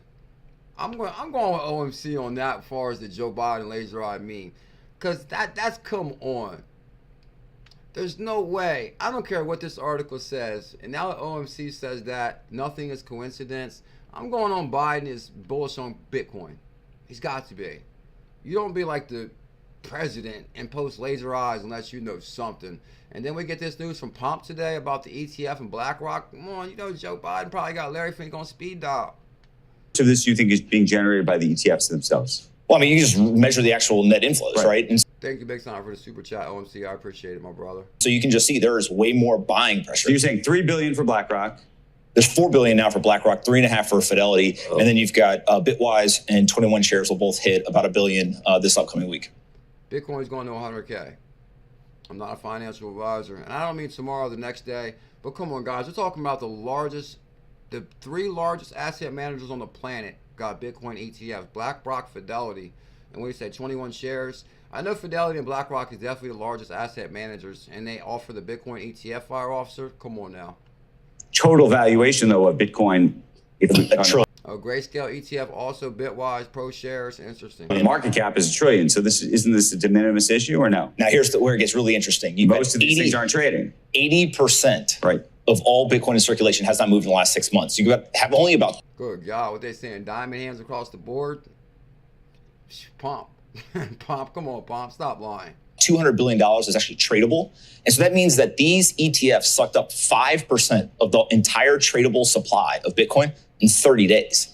I'm going with OMC on that as far as the Joe Biden laser eye meme. Because that's come on. There's no way. I don't care what this article says. And now the OMC says that nothing is coincidence. I'm going on Biden is bullish on Bitcoin. He's got to be. You don't be like the president and post laser eyes unless you know something. And then we get this news from Pomp today about the ETF and BlackRock. Come on, you know Joe Biden probably got Larry Fink on speed dial. So this you think is being generated by the ETFs themselves? Well, I mean, you just measure the actual net inflows, right? And Thank you, Big Time, for the super chat, OMC. I appreciate it, my brother. so you can just see there is way more buying pressure. So you're saying $3 billion for BlackRock? There's $4 billion now for BlackRock, 3.5 for Fidelity, and then you've got Bitwise and 21 Shares will both hit about $1 billion this upcoming week. Bitcoin's going to 100K. I'm not a financial advisor, and I don't mean tomorrow or the next day, but come on, guys. We're talking about the 3 largest asset managers on the planet got Bitcoin ETFs, BlackRock, Fidelity, and we say 21 Shares. I know Fidelity and BlackRock is definitely the largest asset managers, and they offer the Bitcoin ETF fire officer. Come on now. Total valuation, though, of Bitcoin. Oh, Grayscale ETF, also Bitwise, Pro Shares. Interesting. The market cap is $1 trillion. So isn't this a de minimis issue or no? Now, here's where it gets really interesting. Most of these things aren't trading. 80% right. of all Bitcoin in circulation has not moved in the last 6 months. You have only about... Good God, what they saying? Diamond hands across the board? Pomp. Pomp, come on, Pomp. Stop lying. $200 billion is actually tradable. And so that means that these ETFs sucked up 5% of the entire tradable supply of Bitcoin in 30 days.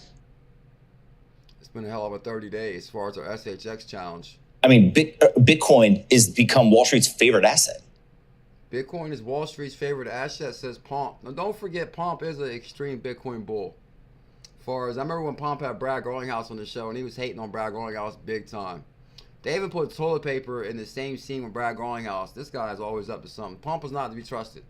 It's been a hell of a 30 days as far as our SHX challenge. I mean, Bitcoin has become Wall Street's favorite asset. Bitcoin is Wall Street's favorite asset, says Pomp. Now, don't forget, Pomp is an extreme Bitcoin bull. As far as I remember when Pomp had Brad Garlinghouse on the show, and he was hating on Brad Garlinghouse big time. They even put toilet paper in the same scene with Brad Garlinghouse. This guy is always up to something. Pomp was not to be trusted.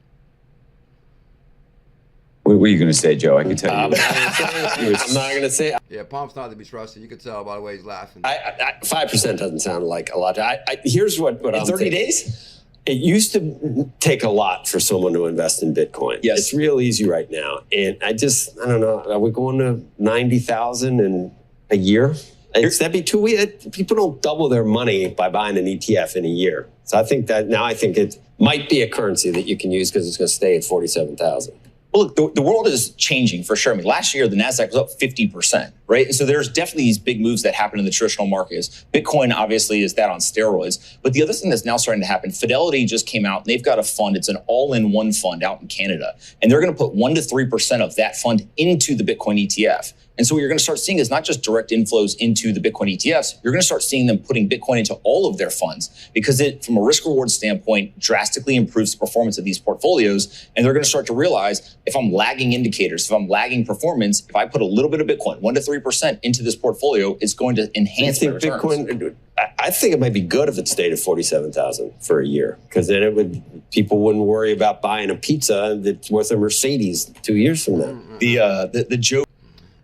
What were you going to say, Joe? I can tell you. I'm not going to say. Yeah, Pomp's not to be trusted. You could tell by the way he's laughing. 5% doesn't sound like a lot. Here's what I'm in 30 days? It used to take a lot for someone to invest in Bitcoin. Yes. It's real easy right now. And I don't know. Are we going to 90,000 in a year? That'd be too weird. People don't double their money by buying an ETF in a year. So I think it might be a currency that you can use because it's going to stay at 47,000. Well, look, the world is changing for sure. I mean, last year, the NASDAQ was up 50%, right? And so there's definitely these big moves that happen in the traditional markets. Bitcoin, obviously, is that on steroids. But the other thing that's now starting to happen, Fidelity just came out, and they've got a fund. It's an all-in-one fund out in Canada. And they're going to put 1 to 3% of that fund into the Bitcoin ETF. And so what you're going to start seeing is not just direct inflows into the Bitcoin ETFs. You're going to start seeing them putting Bitcoin into all of their funds because it, from a risk-reward standpoint, drastically improves the performance of these portfolios. And they're going to start to realize if I'm lagging indicators, if I'm lagging performance, if I put a little bit of Bitcoin, 1 to 3% into this portfolio, it's going to enhance their returns. Bitcoin, I think it might be good if it stayed at 47,000 for a year because then people wouldn't worry about buying a pizza that's worth a Mercedes 2 years from now. The joke.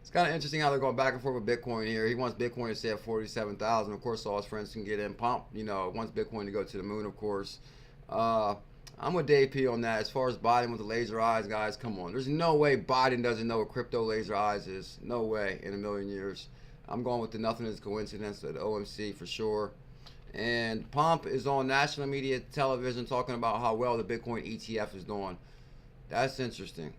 It's kind of interesting how they're going back and forth with Bitcoin here. He wants Bitcoin to stay at 47,000. Of course, all his friends can get in. Pomp, wants Bitcoin to go to the moon, of course. I'm with Dave P on that. As far as Biden with the laser eyes, guys, come on. There's no way Biden doesn't know what crypto laser eyes is. No way in a million years. I'm going with the nothing is coincidence at OMC for sure. And Pomp is on national media television talking about how well the Bitcoin ETF is doing. That's interesting.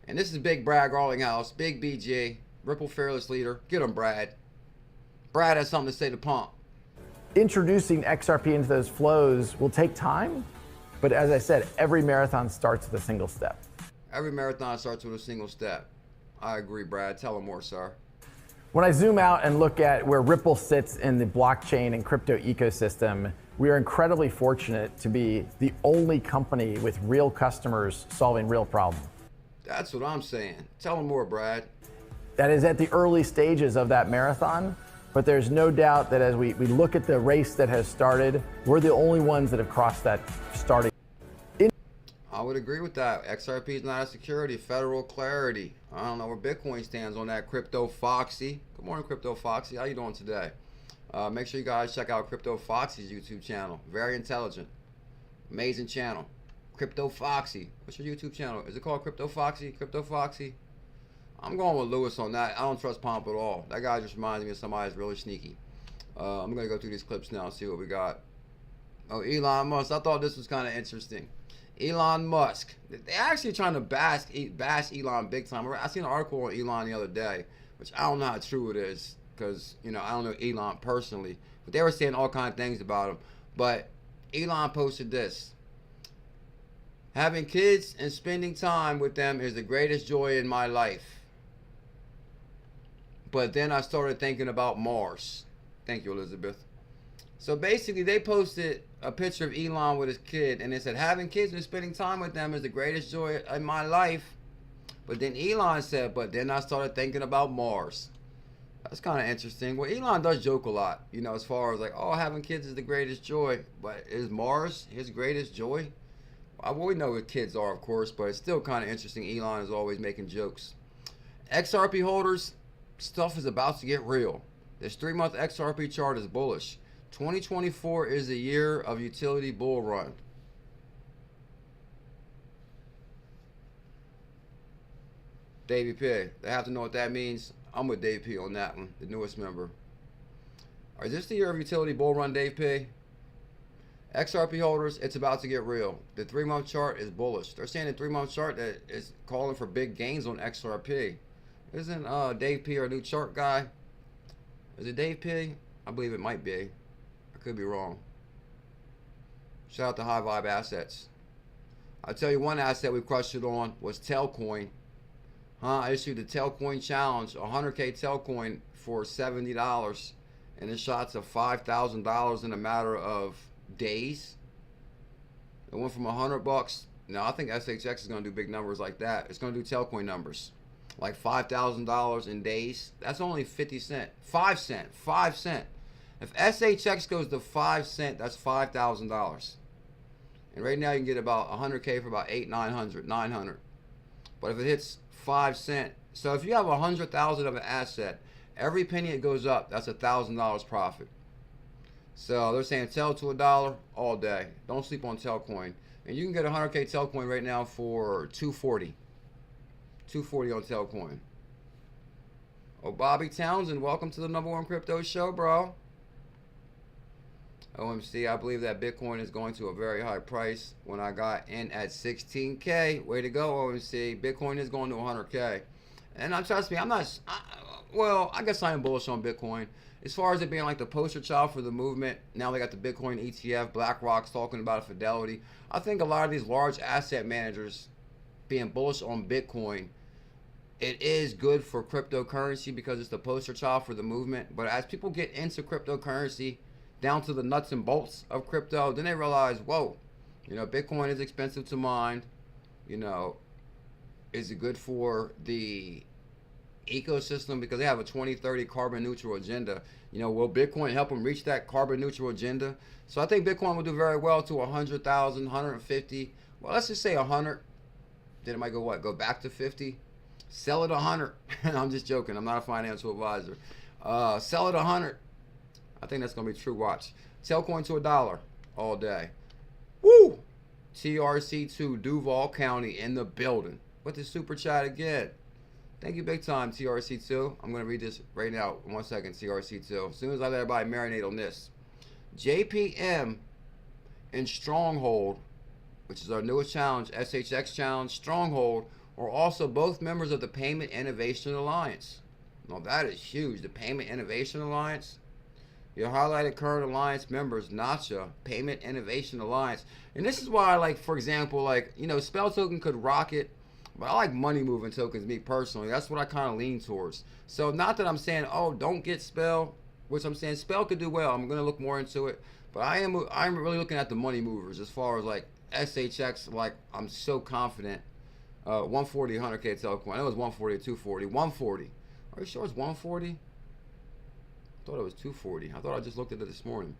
And this is Big Brad Garlinghouse, Big BG, Ripple Fearless Leader. Get him, Brad. Brad has something to say to Pomp. Introducing XRP into those flows will take time, but as I said, every marathon starts with a single step. Every marathon starts with a single step. I agree, Brad. Tell him more, sir. When I zoom out and look at where Ripple sits in the blockchain and crypto ecosystem, we are incredibly fortunate to be the only company with real customers solving real problems. That's what I'm saying. Tell him more, Brad. That is at the early stages of that marathon, but there's no doubt that as we look at the race that has started, we're the only ones that have crossed that starting. I would agree with that. XRP is not a security, federal clarity. I don't know where Bitcoin stands on that. Crypto Foxy. Good morning, Crypto Foxy. How you doing today? Make sure you guys check out Crypto Foxy's YouTube channel. Very intelligent. Amazing channel. Crypto Foxy. What's your YouTube channel? Is it called Crypto Foxy? Crypto Foxy? I'm going with Lewis on that. I don't trust Pomp at all. That guy just reminds me of somebody that's really sneaky. I'm going to go through these clips now and see what we got. Oh, Elon Musk. I thought this was kind of interesting. Elon Musk. They're actually trying to bash Elon big time. I seen an article on Elon the other day, which I don't know how true it is because, you know, I don't know Elon personally. But they were saying all kinds of things about him. But Elon posted this. Having kids and spending time with them is the greatest joy in my life. But then I started thinking about Mars. Thank you, Elizabeth. So basically, they posted a picture of Elon with his kid, and they said, having kids and spending time with them is the greatest joy in my life. But then Elon said, but then I started thinking about Mars. That's kind of interesting. Well, Elon does joke a lot, you know, as far as like, oh, having kids is the greatest joy. But is Mars his greatest joy? Well, we know what kids are, of course, but it's still kind of interesting. Elon is always making jokes. XRP holders, stuff is about to get real. This 3-month XRP chart is bullish. 2024 is a year of utility bull run. Davey P. They have to know what that means. I'm with Dave P on that one, the newest member. Is this the year of utility bull run, Dave P? XRP holders, it's about to get real. The 3-month chart is bullish. They're saying the 3-month chart that is calling for big gains on XRP. Isn't Dave P our new chart guy? Is it Dave P? I believe it might be. I could be wrong. Shout out to High Vibe Assets. I'll tell you one asset we crushed it on was Telcoin. I issued the Telcoin challenge, 100K Telcoin for $70, and it shot to $5,000 in a matter of days. It went from $100. Now I think SHX is going to do big numbers like that. It's going to do Telcoin numbers, like $5,000 in days. That's only 50 cents, 5 cents, 5 cents. If SHX goes to 5 cents, that's $5,000. And right now you can get about 100K for about 900. But if it hits 5 cents, so if you have 100,000 of an asset, every penny it goes up, that's $1,000 profit. So they're saying tell to $1 all day. Don't sleep on Telcoin. And you can get 100K Telcoin right now for $240. $240 on Telcoin. Oh, Bobby Townsend, welcome to the #1 crypto show, bro. OMC, I believe that Bitcoin is going to a very high price when I got in at 16K. Way to go, OMC. Bitcoin is going to 100K. And trust me, I guess I am bullish on Bitcoin. As far as it being like the poster child for the movement, now they got the Bitcoin ETF, BlackRock's talking about Fidelity. I think a lot of these large asset managers being bullish on Bitcoin, it is good for cryptocurrency because it's the poster child for the movement. But as people get into cryptocurrency, down to the nuts and bolts of crypto, then they realize, whoa, you know, Bitcoin is expensive to mine. You know, is it good for the ecosystem because they have a 2030 carbon neutral agenda? You know, will Bitcoin help them reach that carbon neutral agenda? So I think Bitcoin will do very well to 100,000, 150. Well, let's just say 100. Then it might go what? Go back to 50. Sell it 100. I'm just joking. I'm not a financial advisor. Sell it 100. I think that's gonna be true. Watch. Telcoin to $1 all day. Woo! TRC2 Duval County in the building. With the super chat again. Thank you big time, TRC2. I'm going to read this right now. 1 second, TRC2. As soon as I let everybody marinate on this. JPM and Stronghold, which is our newest challenge, SHX challenge, Stronghold, are also both members of the Payment Innovation Alliance. Now that is huge. The Payment Innovation Alliance. Your highlighted current alliance members, Nacha, Payment Innovation Alliance. And this is why, like, for example, like, you know, Spell Token could rock it. But I like money moving tokens, me personally. That's what I kind of lean towards. So not that I'm saying, oh, don't get Spell, which I'm saying Spell could do well. I'm going to look more into it. But I'm really looking at the money movers as far as like SHX. Like, I'm so confident. 140, 100K Telcoin. I know it was 140 or 240. 140. Are you sure it's 140? I thought it was 240. I thought I just looked at it this morning.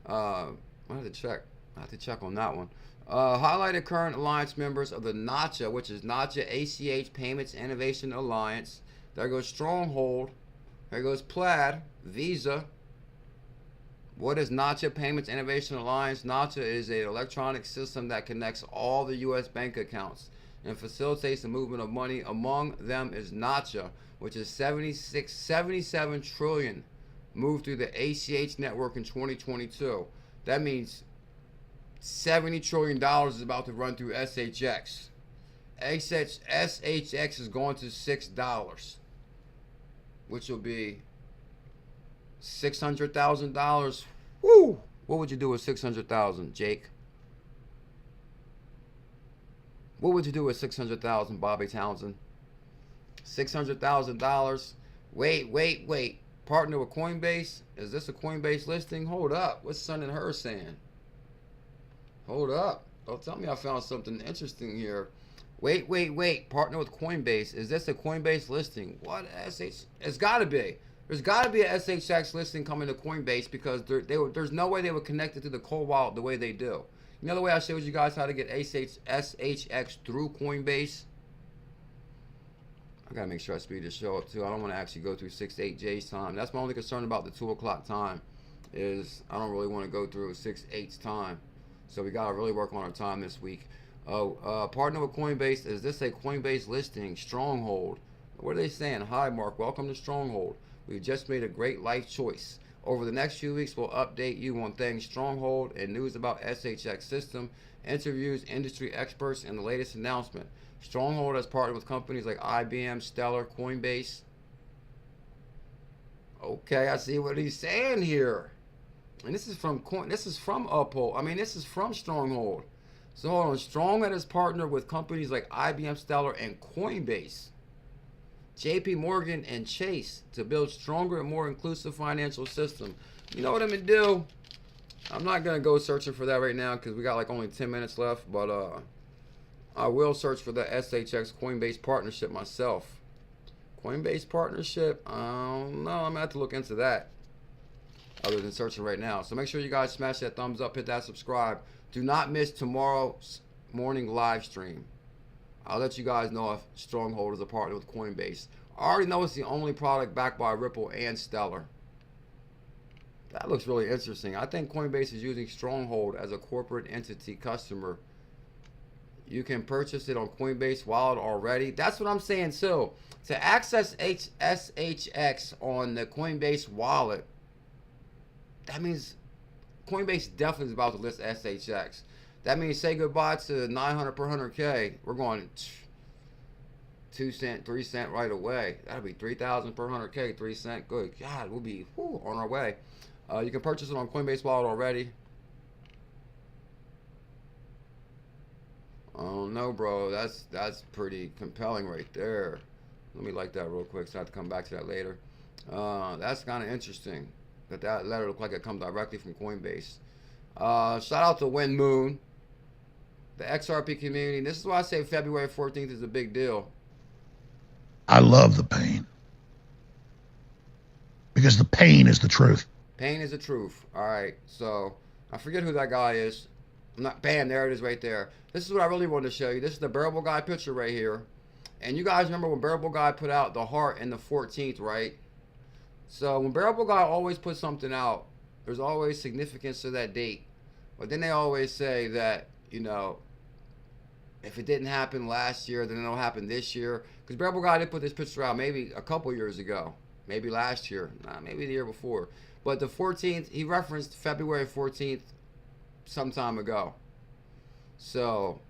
I have to check. I have to check on that one. Highlighted current alliance members of the Nacha, which is Nacha ACH Payments Innovation Alliance. There goes Stronghold. There goes Plaid, Visa. What is Nacha Payments Innovation Alliance? Nacha is an electronic system that connects all the U.S. bank accounts and facilitates the movement of money. Among them is Nacha, which is 77 trillion moved through the ACH network in 2022. That means $70 trillion is about to run through SHX. SHX is going to $6, which will be $600,000. Woo! What would you do with $600,000, Jake? What would you do with $600,000, Bobby Townsend? $600,000. Wait. Partner with Coinbase? Is this a Coinbase listing? Hold up. What's Sun and Her saying? Hold up. Don't tell me I found something interesting here. Wait. Partner with Coinbase. Is this a Coinbase listing? What? It's got to be. There's got to be a SHX listing coming to Coinbase because there's no way they would connect it to the cold wallet the way they do. You know the way I showed you guys how to get SHX through Coinbase? I gotta make sure I speed this show up too. I don't want to actually go through 6 to 8 J's time. That's my only concern about the 2 o'clock time, is I don't really want to go through 6 8's time. So we gotta really work on our time this week. Partner with Coinbase. Is this a Coinbase listing? Stronghold. What are they saying? Hi Mark, welcome to Stronghold. We've just made a great life choice. Over the next few weeks, we'll update you on things Stronghold and news about SHX system, interviews, industry experts, and the latest announcement. Stronghold has partnered with companies like IBM, Stellar, Coinbase. Okay, I see what he's saying here. And this is from Stronghold. So hold on, Stronghold has partnered with companies like IBM, Stellar, and Coinbase, JP Morgan, and Chase to build stronger and more inclusive financial system. You know what I'm gonna do? I'm not gonna go searching for that right now because we got like only 10 minutes left, but I will search for the SHX Coinbase partnership myself. Coinbase partnership? I don't know. I'm gonna have to look into that other than searching right now. So make sure you guys smash that thumbs up, hit that subscribe. Do not miss tomorrow's morning live stream. I'll let you guys know if Stronghold is a partner with Coinbase. I already know it's the only product backed by Ripple and Stellar. That looks really interesting. I think Coinbase is using Stronghold as a corporate entity customer. You can purchase it on Coinbase Wallet already. That's what I'm saying. So to access SHX on the Coinbase Wallet, that means Coinbase definitely is about to list SHX. That means say goodbye to 900 per 100K. We're going 2 cent, 3 cent right away. That'll be 3,000 per 100K, 3 cent. Good God, we'll be on our way. You can purchase it on Coinbase Wallet already. Oh no, bro, that's pretty compelling right there. Let me like that real quick so I have to come back to that later. That's kind of interesting that letter looked like it comes directly from Coinbase. Shout out to Win Moon, the XRP community. This is why I say February 14th is a big deal. I love the pain because the pain is the truth. Pain is the truth. All right, so I forget who that guy is. Bam, there it is right there. This is what I really wanted to show you. This is the Bearable Guy picture right here. And you guys remember when Bearable Guy put out the heart in the 14th, right? So when Bearable Guy always puts something out, there's always significance to that date. But then they always say that, you know, if it didn't happen last year, then it'll happen this year. Because Bearable Guy did put this picture out maybe a couple years ago. Maybe last year. Nah, maybe the year before. But the 14th, he referenced February 14th some time ago. So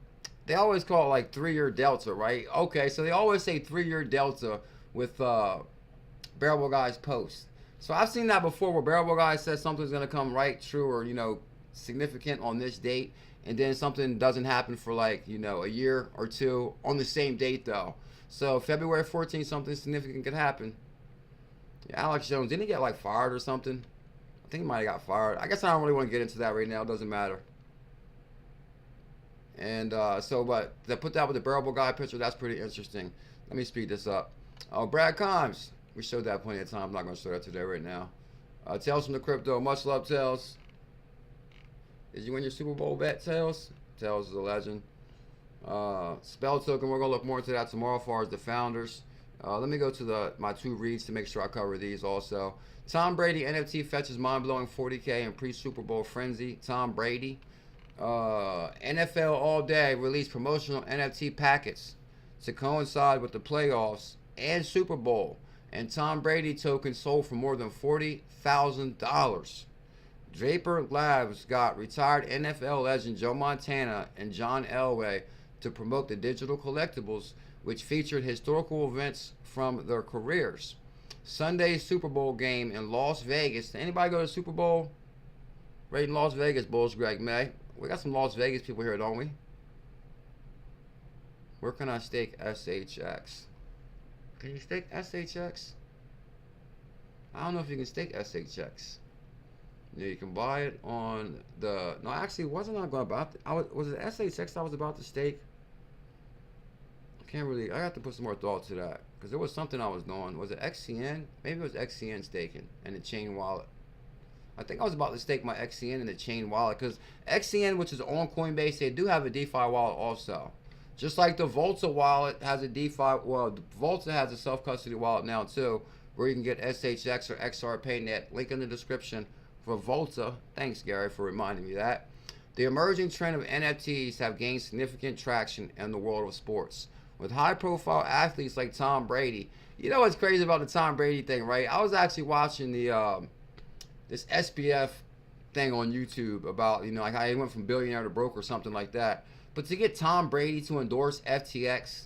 they always call it like 3-year delta, right? Okay, so they always say 3-year delta with Bearable Guy's post. So I've seen that before where Bearable Guy says something's going to come right, true, or, you know, significant on this date, and then something doesn't happen for like, you know, a year or two on the same date though. So February 14th, something significant could happen. Yeah, Alex Jones, didn't he get like fired or something? I think he might have got fired. I guess I don't really want to get into that right now. It doesn't matter. And but to put that with the Bearable Guy picture, that's pretty interesting. Let me speed this up. Brad Combs. We showed that plenty of times. I'm not going to show that today right now. Tales from the Crypto. Much love, Tales. Did you win your Super Bowl bet, Tales? Tales is a legend. Spell Token. We're going to look more into that tomorrow as far as the founders. Let me go to my 2 reads to make sure I cover these also. Tom Brady NFT fetches mind-blowing 40K in pre-Super Bowl frenzy. Tom Brady. NFL All Day released promotional NFT packets to coincide with the playoffs and Super Bowl. And Tom Brady tokens sold for more than $40,000. Draper Labs got retired NFL legend Joe Montana and John Elway to promote the digital collectibles, which featured historical events from their careers. Sunday's Super Bowl game in Las Vegas. Did anybody go to the Super Bowl? Right in Las Vegas, Bulls, Greg May. We got some Las Vegas people here, don't we? Where can I stake SHX? Can you stake SHX? I don't know if you can stake SHX. Yeah, you can buy it on the... No, actually, wasn't I going about... Was it SHX I was about to stake? I can't really... I have to put some more thought to that. Because there was something I was doing. Was it XCN? Maybe it was XCN staking and the chain wallet. I think I was about to stake my XCN in the chain wallet. Because XCN, which is on Coinbase, they do have a DeFi wallet also. Just like the 𝕝𝕚𝕟𝕚 wallet has a DeFi... Well, 𝕝𝕚𝕟 has a self-custody wallet now too, where you can get SHX or XRPayNet. Link in the description for 𝕝𝕚𝕟. Thanks, Gary, for reminding me that. The emerging trend of NFTs have gained significant traction in the world of sports, with high-profile athletes like Tom Brady. You know what's crazy about the Tom Brady thing, right? I was actually watching the this SBF thing on YouTube about, you know, like how he went from billionaire to broke or something like that. But to get Tom Brady to endorse FTX,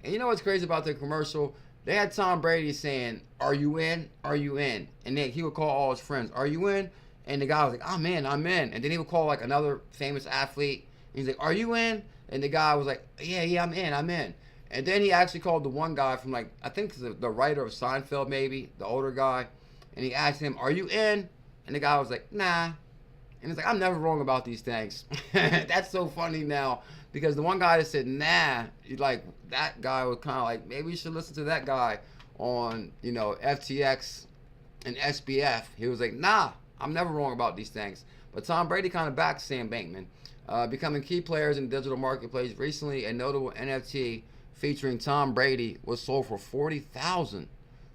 and you know what's crazy about the commercial? They had Tom Brady saying, "Are you in? Are you in?" And then he would call all his friends, "Are you in?" And the guy was like, "I'm in, I'm in." And then he would call like another famous athlete. And he's like, "Are you in?" And the guy was like, "Yeah, I'm in, I'm in." And then he actually called the one guy from, like, I think the writer of Seinfeld, maybe, the older guy. And he asked him, "Are you in?" And the guy was like, "Nah." And he's like, "I'm never wrong about these things." That's so funny now, because the one guy that said nah, like, that guy was kind of like, maybe you should listen to that guy on, you know, FTX and SBF. He was like, "Nah, I'm never wrong about these things." But Tom Brady kind of backed Sam Bankman, becoming key players in the digital marketplace. Recently, a notable NFT featuring Tom Brady was sold for $40,000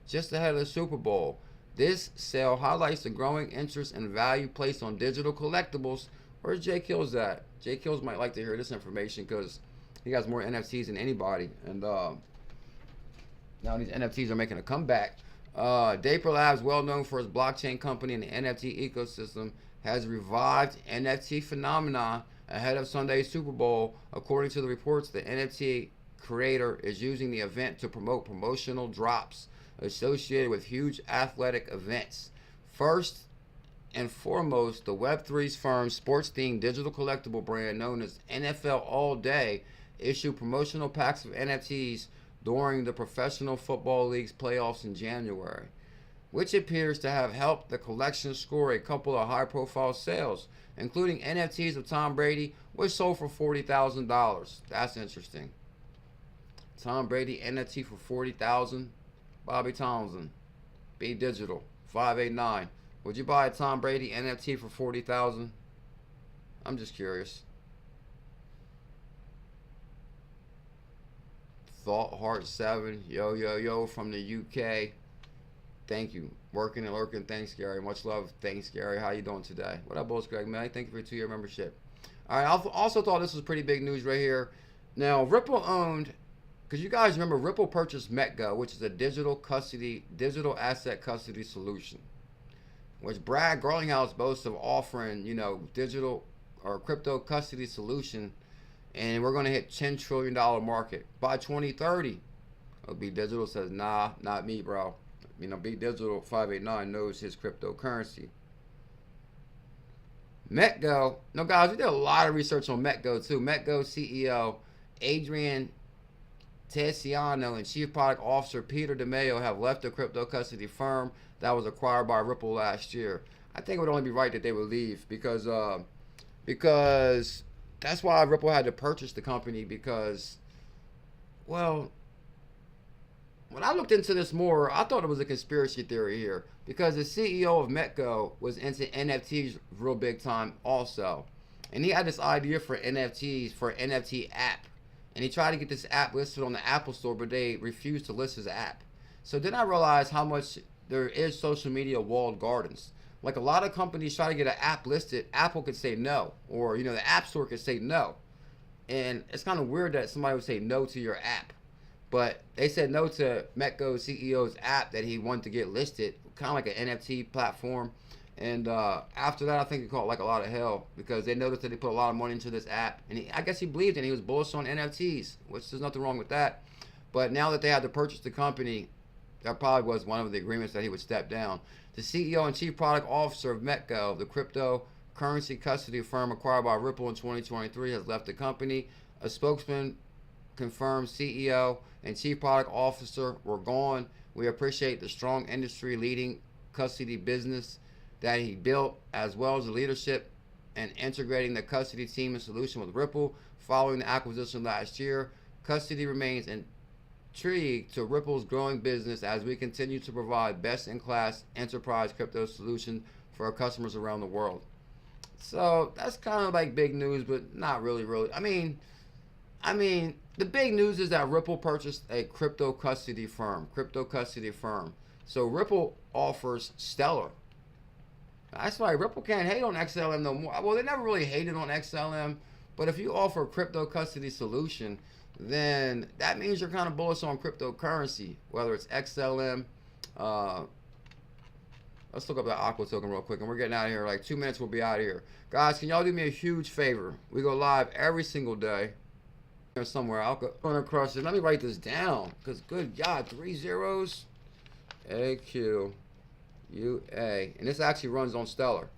just ahead of the Super Bowl. This sale highlights the growing interest and value placed on digital collectibles. Where's Jay Kills at? Jay Kills might like to hear this information because he has more NFTs than anybody. And now these NFTs are making a comeback. Draper Labs, well known for its blockchain company in the NFT ecosystem, has revived NFT phenomenon ahead of Sunday's Super Bowl. According to the reports, the NFT creator is using the event to promote promotional drops associated with huge athletic events. First and foremost, the Web3's firm sports-themed digital collectible brand known as NFL All Day issued promotional packs of NFTs during the Professional Football League's playoffs in January, which appears to have helped the collection score a couple of high-profile sales, including NFTs of Tom Brady, which sold for $40,000. That's interesting. Tom Brady NFT for $40,000. Bobby Townsend, B Digital 589. Would you buy a Tom Brady NFT for $40,000? I'm just curious. Thought Heart 7, yo from the UK. Thank you. Working and lurking. Thanks, Gary. Much love. Thanks, Gary. How you doing today? What up, Bulls, Greg? Man, thank you for your 2-year membership. All right. I also thought this was pretty big news right here. Now, Ripple owned. Because you guys remember, Ripple purchased Metaco, which is a digital asset custody solution, which Brad Garlinghouse boasts of offering, you know, digital or crypto custody solution, and we're going to hit $10 trillion market by 2030. B Digital says, nah, not me, bro. You know, B Digital 589 knows his cryptocurrency. Metaco. No, guys, we did a lot of research on Metaco too. Metaco CEO Adrian Tessiano and Chief Product Officer 𝕝𝕚𝕟𝕤𝕤 have left the crypto custody firm that was acquired by Ripple last year. I think it would only be right that they would leave because that's why Ripple had to purchase the company, because, well, when I looked into this more, I thought it was a conspiracy theory here, because the CEO of Metaco was into NFTs real big time also. And he had this idea for NFTs, for an NFT app. And he tried to get this app listed on the Apple Store, but they refused to list his app. So then I realized how much there is social media walled gardens. Like, a lot of companies try to get an app listed, Apple could say no. Or, you know, the App Store could say no. And it's kind of weird that somebody would say no to your app. But they said no to Metaco CEO's app that he wanted to get listed, kind of like an NFT platform. And after that, I think he caught like a lot of hell because they noticed that he put a lot of money into this app. And I guess he believed in it. He was bullish on NFTs, which there's nothing wrong with that. But now that they had to purchase the company, that probably was one of the agreements that he would step down. The CEO and Chief Product Officer of Metaco, the cryptocurrency custody firm acquired by Ripple in 2023, has left the company. A spokesman confirmed CEO and Chief Product Officer were gone. We appreciate the strong industry-leading custody business that he built, as well as the leadership and integrating the custody team and solution with Ripple following the acquisition last year. Custody remains intrigued to Ripple's growing business as we continue to provide best-in-class enterprise crypto solution for our customers around the world. So that's kind of like big news, but not really. I mean, the big news is that Ripple purchased a crypto custody firm. So Ripple offers Stellar. That's why Ripple can't hate on XLM no more. Well, they never really hated on XLM, but if you offer a crypto custody solution, then that means you're kind of bullish on cryptocurrency, whether it's XLM. Let's look up that Aqua token real quick, and we're getting out of here. Like 2 minutes, we'll be out of here. Guys, can y'all do me a huge favor? We go live every single day. Somewhere, I'll go across it. Let me write this down, because good God, 3 zeros. AQUA, and this actually runs on Stellar.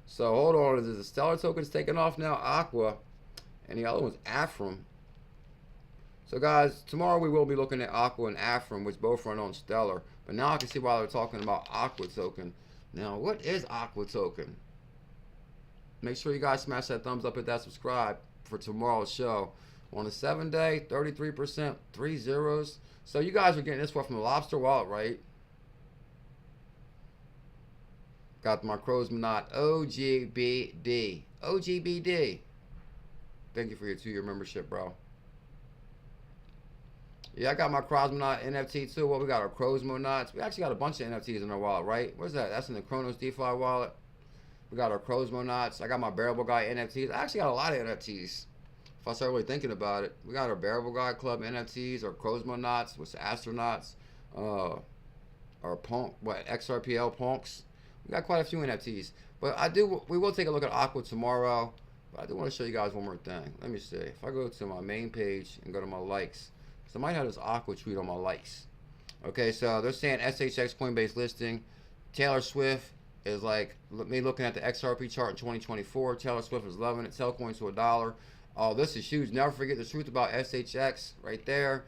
So hold on, the Stellar token's taking off now, Aqua, and the other one's Afram. So guys, tomorrow we will be looking at Aqua and Afram, which both run on Stellar. But now I can see why they're talking about Aqua token. Now, what is Aqua token? Make sure you guys smash that thumbs up, hit that subscribe for tomorrow's show. On a 7-day, 33%, 3 zeros. So you guys are getting this one from the Lobster Wallet, right? Got my 𝕝𝕚𝕟𝕚𝕚 OGBD. Thank you for your 2-year membership, bro. Yeah, I got my Cosmonaut NFT too. Well, we got our Cosmonauts. We actually got a bunch of NFTs in our wallet, right? Where's that? That's in the Chronos DeFi wallet. We got our Cosmonauts. I got my Bearable Guy NFTs. I actually got a lot of NFTs. If I start really thinking about it, we got our Bearable Guy Club NFTs, our Cosmonauts, which are astronauts, our XRPL punks. We got quite a few NFTs. But we will take a look at Aqua tomorrow. But I do want to show you guys one more thing. Let me see. If I go to my main page and go to my likes, so I might have this Aqua tweet on my likes. Okay, so they're saying SHX Coinbase listing. Taylor Swift is like me looking at the XRP chart in 2024. Taylor Swift is loving it. Sell coin to $1. Oh, this is huge. Never forget the truth about SHX right there.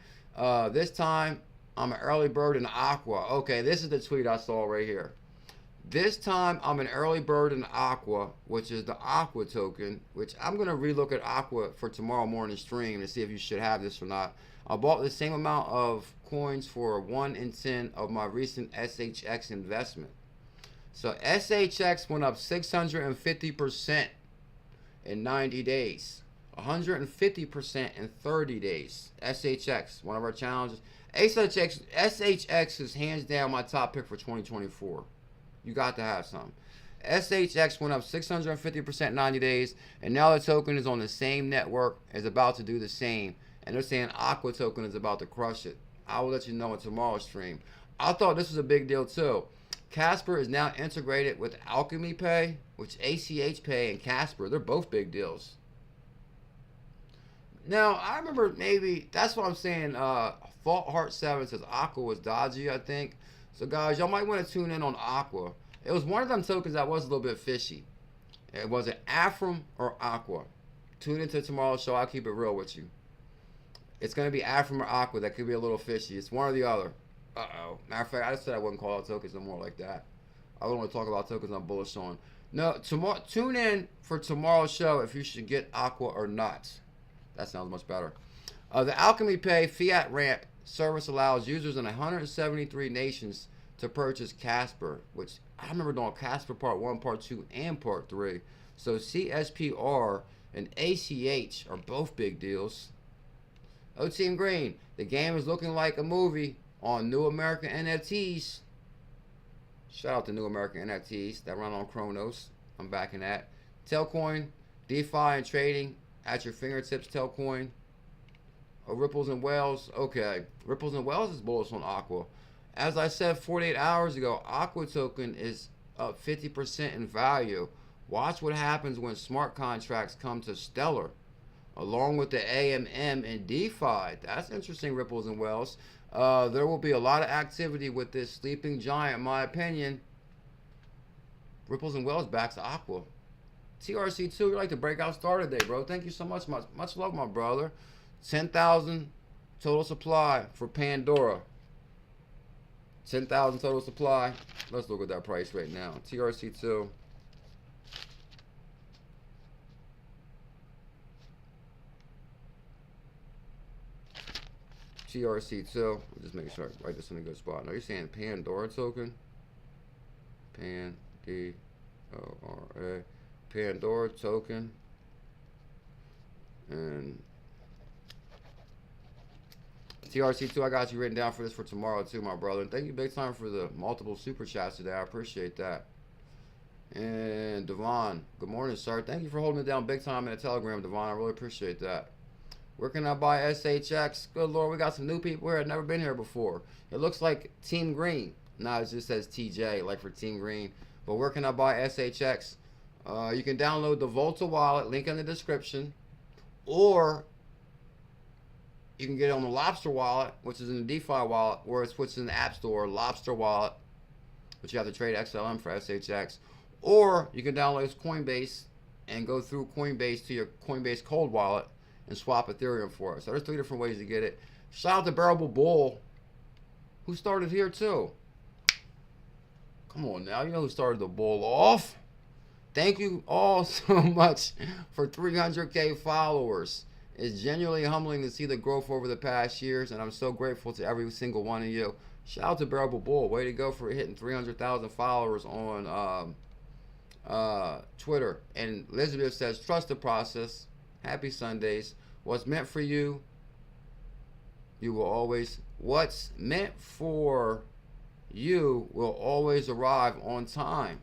This time, I'm an early bird in Aqua. Okay, this is the tweet I saw right here. This time, I'm an early bird in Aqua, which is the Aqua token, which I'm going to relook at Aqua for tomorrow morning stream to see if you should have this or not. I bought the same amount of coins for 1 in 10 of my recent SHX investment. So SHX went up 650% in 90 days. 150% in 30 days. SHX, one of our challenges. SHX is hands down my top pick for 2024. You got to have some. SHX went up 650% in 90 days, and now the token is on the same network, is about to do the same. And they're saying Aqua token is about to crush it. I will let you know in tomorrow's stream. I thought this was a big deal too. Casper is now integrated with Alchemy Pay, which ACH Pay and Casper, they're both big deals. Now, I remember maybe, that's what I'm saying, Fault Heart 7 says Aqua was dodgy, I think. So guys, y'all might want to tune in on Aqua. It was one of them tokens that was a little bit fishy. It was it Afram or Aqua. Tune into tomorrow's show, I'll keep it real with you. It's going to be Afram or Aqua. That could be a little fishy. It's one or the other. Uh-oh. Matter of fact, I just said I wouldn't call out tokens no more like that. I don't want to talk about tokens I'm bullish on. No, tomorrow. Tune in for tomorrow's show if you should get Aqua or not. That sounds much better. The Alchemy Pay Fiat Ramp service allows users in 173 nations to purchase Casper, which I remember doing Casper Part 1, Part 2, and Part 3. So CSPR and ACH are both big deals. Team Green, the game is looking like a movie on New American NFTs. Shout out to New American NFTs that run on Chronos. I'm backing that. Telcoin, DeFi and trading at your fingertips. Telcoin. Ripples and Whales. Okay, Ripples and Whales is bullish on Aqua. As I said 48 hours ago, Aqua token is up 50% in value. Watch what happens when smart contracts come to Stellar, along with the AMM and DeFi. That's interesting, Ripples and Wells. There will be a lot of activity with this sleeping giant, in my opinion. Ripples and Wells backs Aqua. TRC2, you're like the breakout star today, bro. Thank you so much. Much love, my brother. 10,000 total supply for Pandora. 10,000 total supply. Let's look at that price right now. TRC2. TRC2. Just make sure I write this in a good spot. Now you're saying Pandora token. Pandora token. And TRC2, I got you written down for this for tomorrow too, my brother. And thank you big time for the multiple super chats today. I appreciate that. And Devon, good morning, sir. Thank you for holding it down big time in the Telegram, Devon. I really appreciate that. Where can I buy SHX? Good Lord, we got some new people here. I've never been here before. It looks like Team Green. No, it just says TJ, like for Team Green. But where can I buy SHX? You can download the Volta wallet, link in the description. Or you can get it on the Lobster wallet, which is in the DeFi wallet, or it's what's in the App Store, Lobster wallet, but you have to trade XLM for SHX. Or you can download Coinbase and go through Coinbase to your Coinbase cold wallet and swap Ethereum for it. So there's 3 different ways to get it. Shout out to 𝕝𝕚𝕟𝕚, who started here too. Come on now, you know who started the bull off. Thank you all so much for 300K followers. It's genuinely humbling to see the growth over the past years, and I'm so grateful to every single one of you. Shout out to 𝕝𝕚𝕟𝕚. Way to go for hitting 300,000 followers on Twitter. And Elizabeth says, trust the process. Happy Sundays. What's meant for you, you will always. What's meant for you will always arrive on time.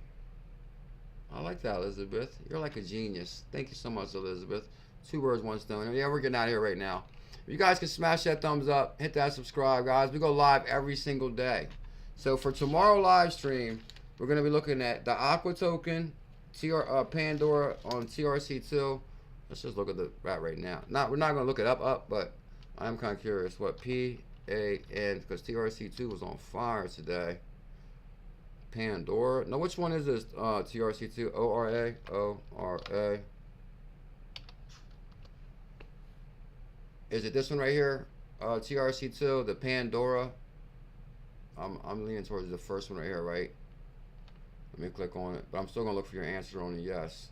I like that, Elizabeth. You're like a genius. Thank you so much, Elizabeth. 2 birds, 1 stone. Yeah, we're getting out of here right now. If you guys can smash that thumbs up, hit that subscribe, guys. We go live every single day. So for tomorrow live stream, we're going to be looking at the Aqua token, Pandora on TRC2. Let's just look at that right now. We're not going to look it up, but I'm kind of curious what PAN, because TRC2 was on fire today. Pandora. No, which one is this? TRC2 ORA. Is it this one right here? TRC2, the Pandora. I'm leaning towards the first one right here, right? Let me click on it, but I'm still gonna look for your answer on the yes.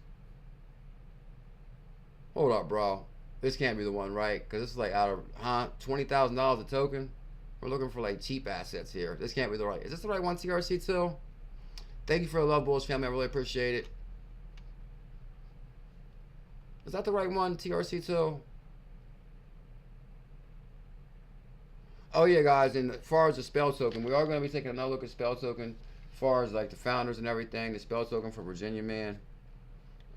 Hold up, bro. This can't be the one, right? Because this is like out of $20,000 a token. We're looking for like cheap assets here. This can't be the right. Is this the right one, TRC2? Thank you for the love, Bulls family. I really appreciate it. Is that the right one, TRC2? Oh yeah, guys. And as far as the spell token, we are going to be taking another look at spell token, as far as like the founders and everything. The spell token for Virginia Man.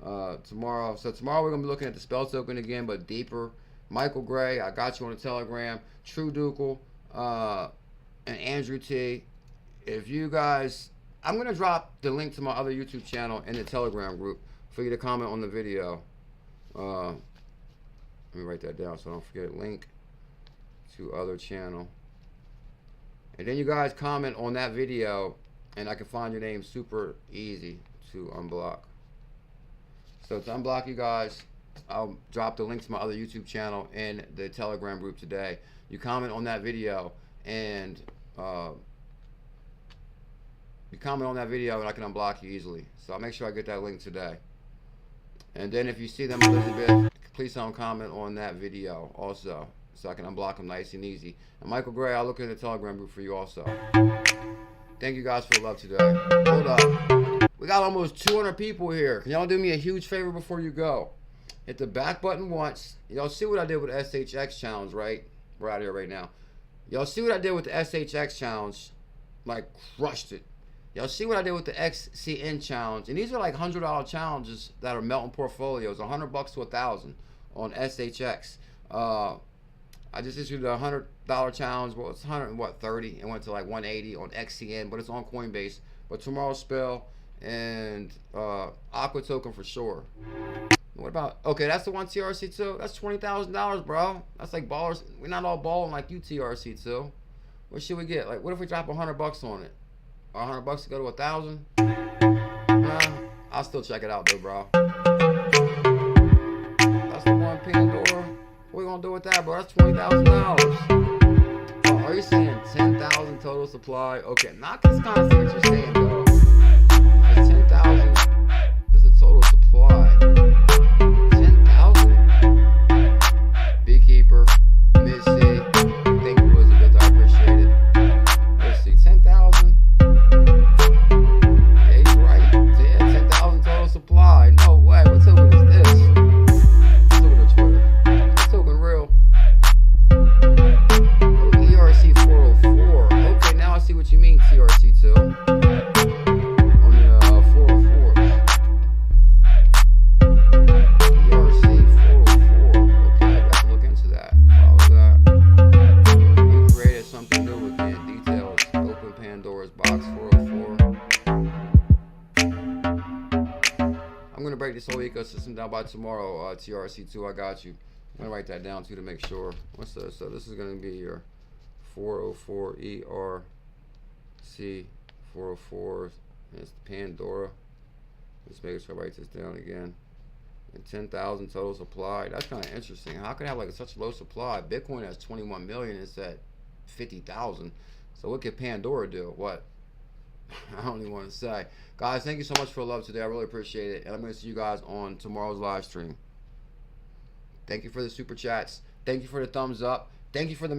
Tomorrow. So tomorrow we're going to be looking at the spell token again, but deeper. Michael Gray, I got you on the Telegram. True Ducal, and Andrew T. If you guys, I'm going to drop the link to my other YouTube channel in the Telegram group for you to comment on the video. Let me write that down so I don't forget. Link to other channel. And then you guys comment on that video and I can find your name super easy to unblock. So to unblock you guys, I'll drop the link to my other YouTube channel in the Telegram group today. You comment on that video and I can unblock you easily. So I'll make sure I get that link today. And then if you see them, Elizabeth, please don't comment on that video also, so I can unblock them nice and easy. And Michael Gray, I'll look in the Telegram group for you also. Thank you guys for the love today. Hold up. We got almost 200 people here. Can y'all do me a huge favor before you go? Hit the back button once. Y'all see what I did with the SHX challenge, right? We're out here right now. Y'all see what I did with the SHX challenge? Like, crushed it. Y'all see what I did with the XCN challenge? And these are like $100 challenges that are melting portfolios, $100 to $1,000 on SHX. I just issued a $100 challenge. Well, it's 130. It went to like 180 on XCN, but it's on Coinbase. But tomorrow's spell and Aqua token for sure. What about, okay, that's the one TRC2. That's $20,000, bro. That's like ballers. We're not all balling like you, TRC2. What should we get? Like, what if we drop $100 on it? $100 to go to 1,000? I'll still check it out though, bro. That's the one Pandora. What we gonna do with that, bro? That's $20,000. Oh, are you saying 10,000 total supply? Okay, not this kind of thing what you're saying though. 10,000 is the total supply. 10,000. Beekeeper, Miss C. Thank you, Elizabeth. I appreciate it. Let's see, 10,000. Yeah, he's right. Yeah, 10,000 total supply. No way. What token is this? Let's look at the Twitter. This token real. Oh, ERC 404. Okay, now I see what you mean, TRC2. On the 404. ERC 404. Okay, I got to look into that. Follow that. We created something new again. Details. Open Pandora's box 404. I'm gonna break this whole ecosystem down by tomorrow. TRC2, I got you. I'm gonna write that down too to make sure. What's this? So this is gonna be your 404 ERC 404. It's Pandora. Let's make sure I write this down again. And 10,000 total supply. That's kind of interesting. How could I have like such low supply? Bitcoin has 21 million. It's at 50,000. So what could Pandora do? What? I don't even want to say. Guys, thank you so much for the love today. I really appreciate it. And I'm going to see you guys on tomorrow's live stream. Thank you for the super chats. Thank you for the thumbs up. Thank you for the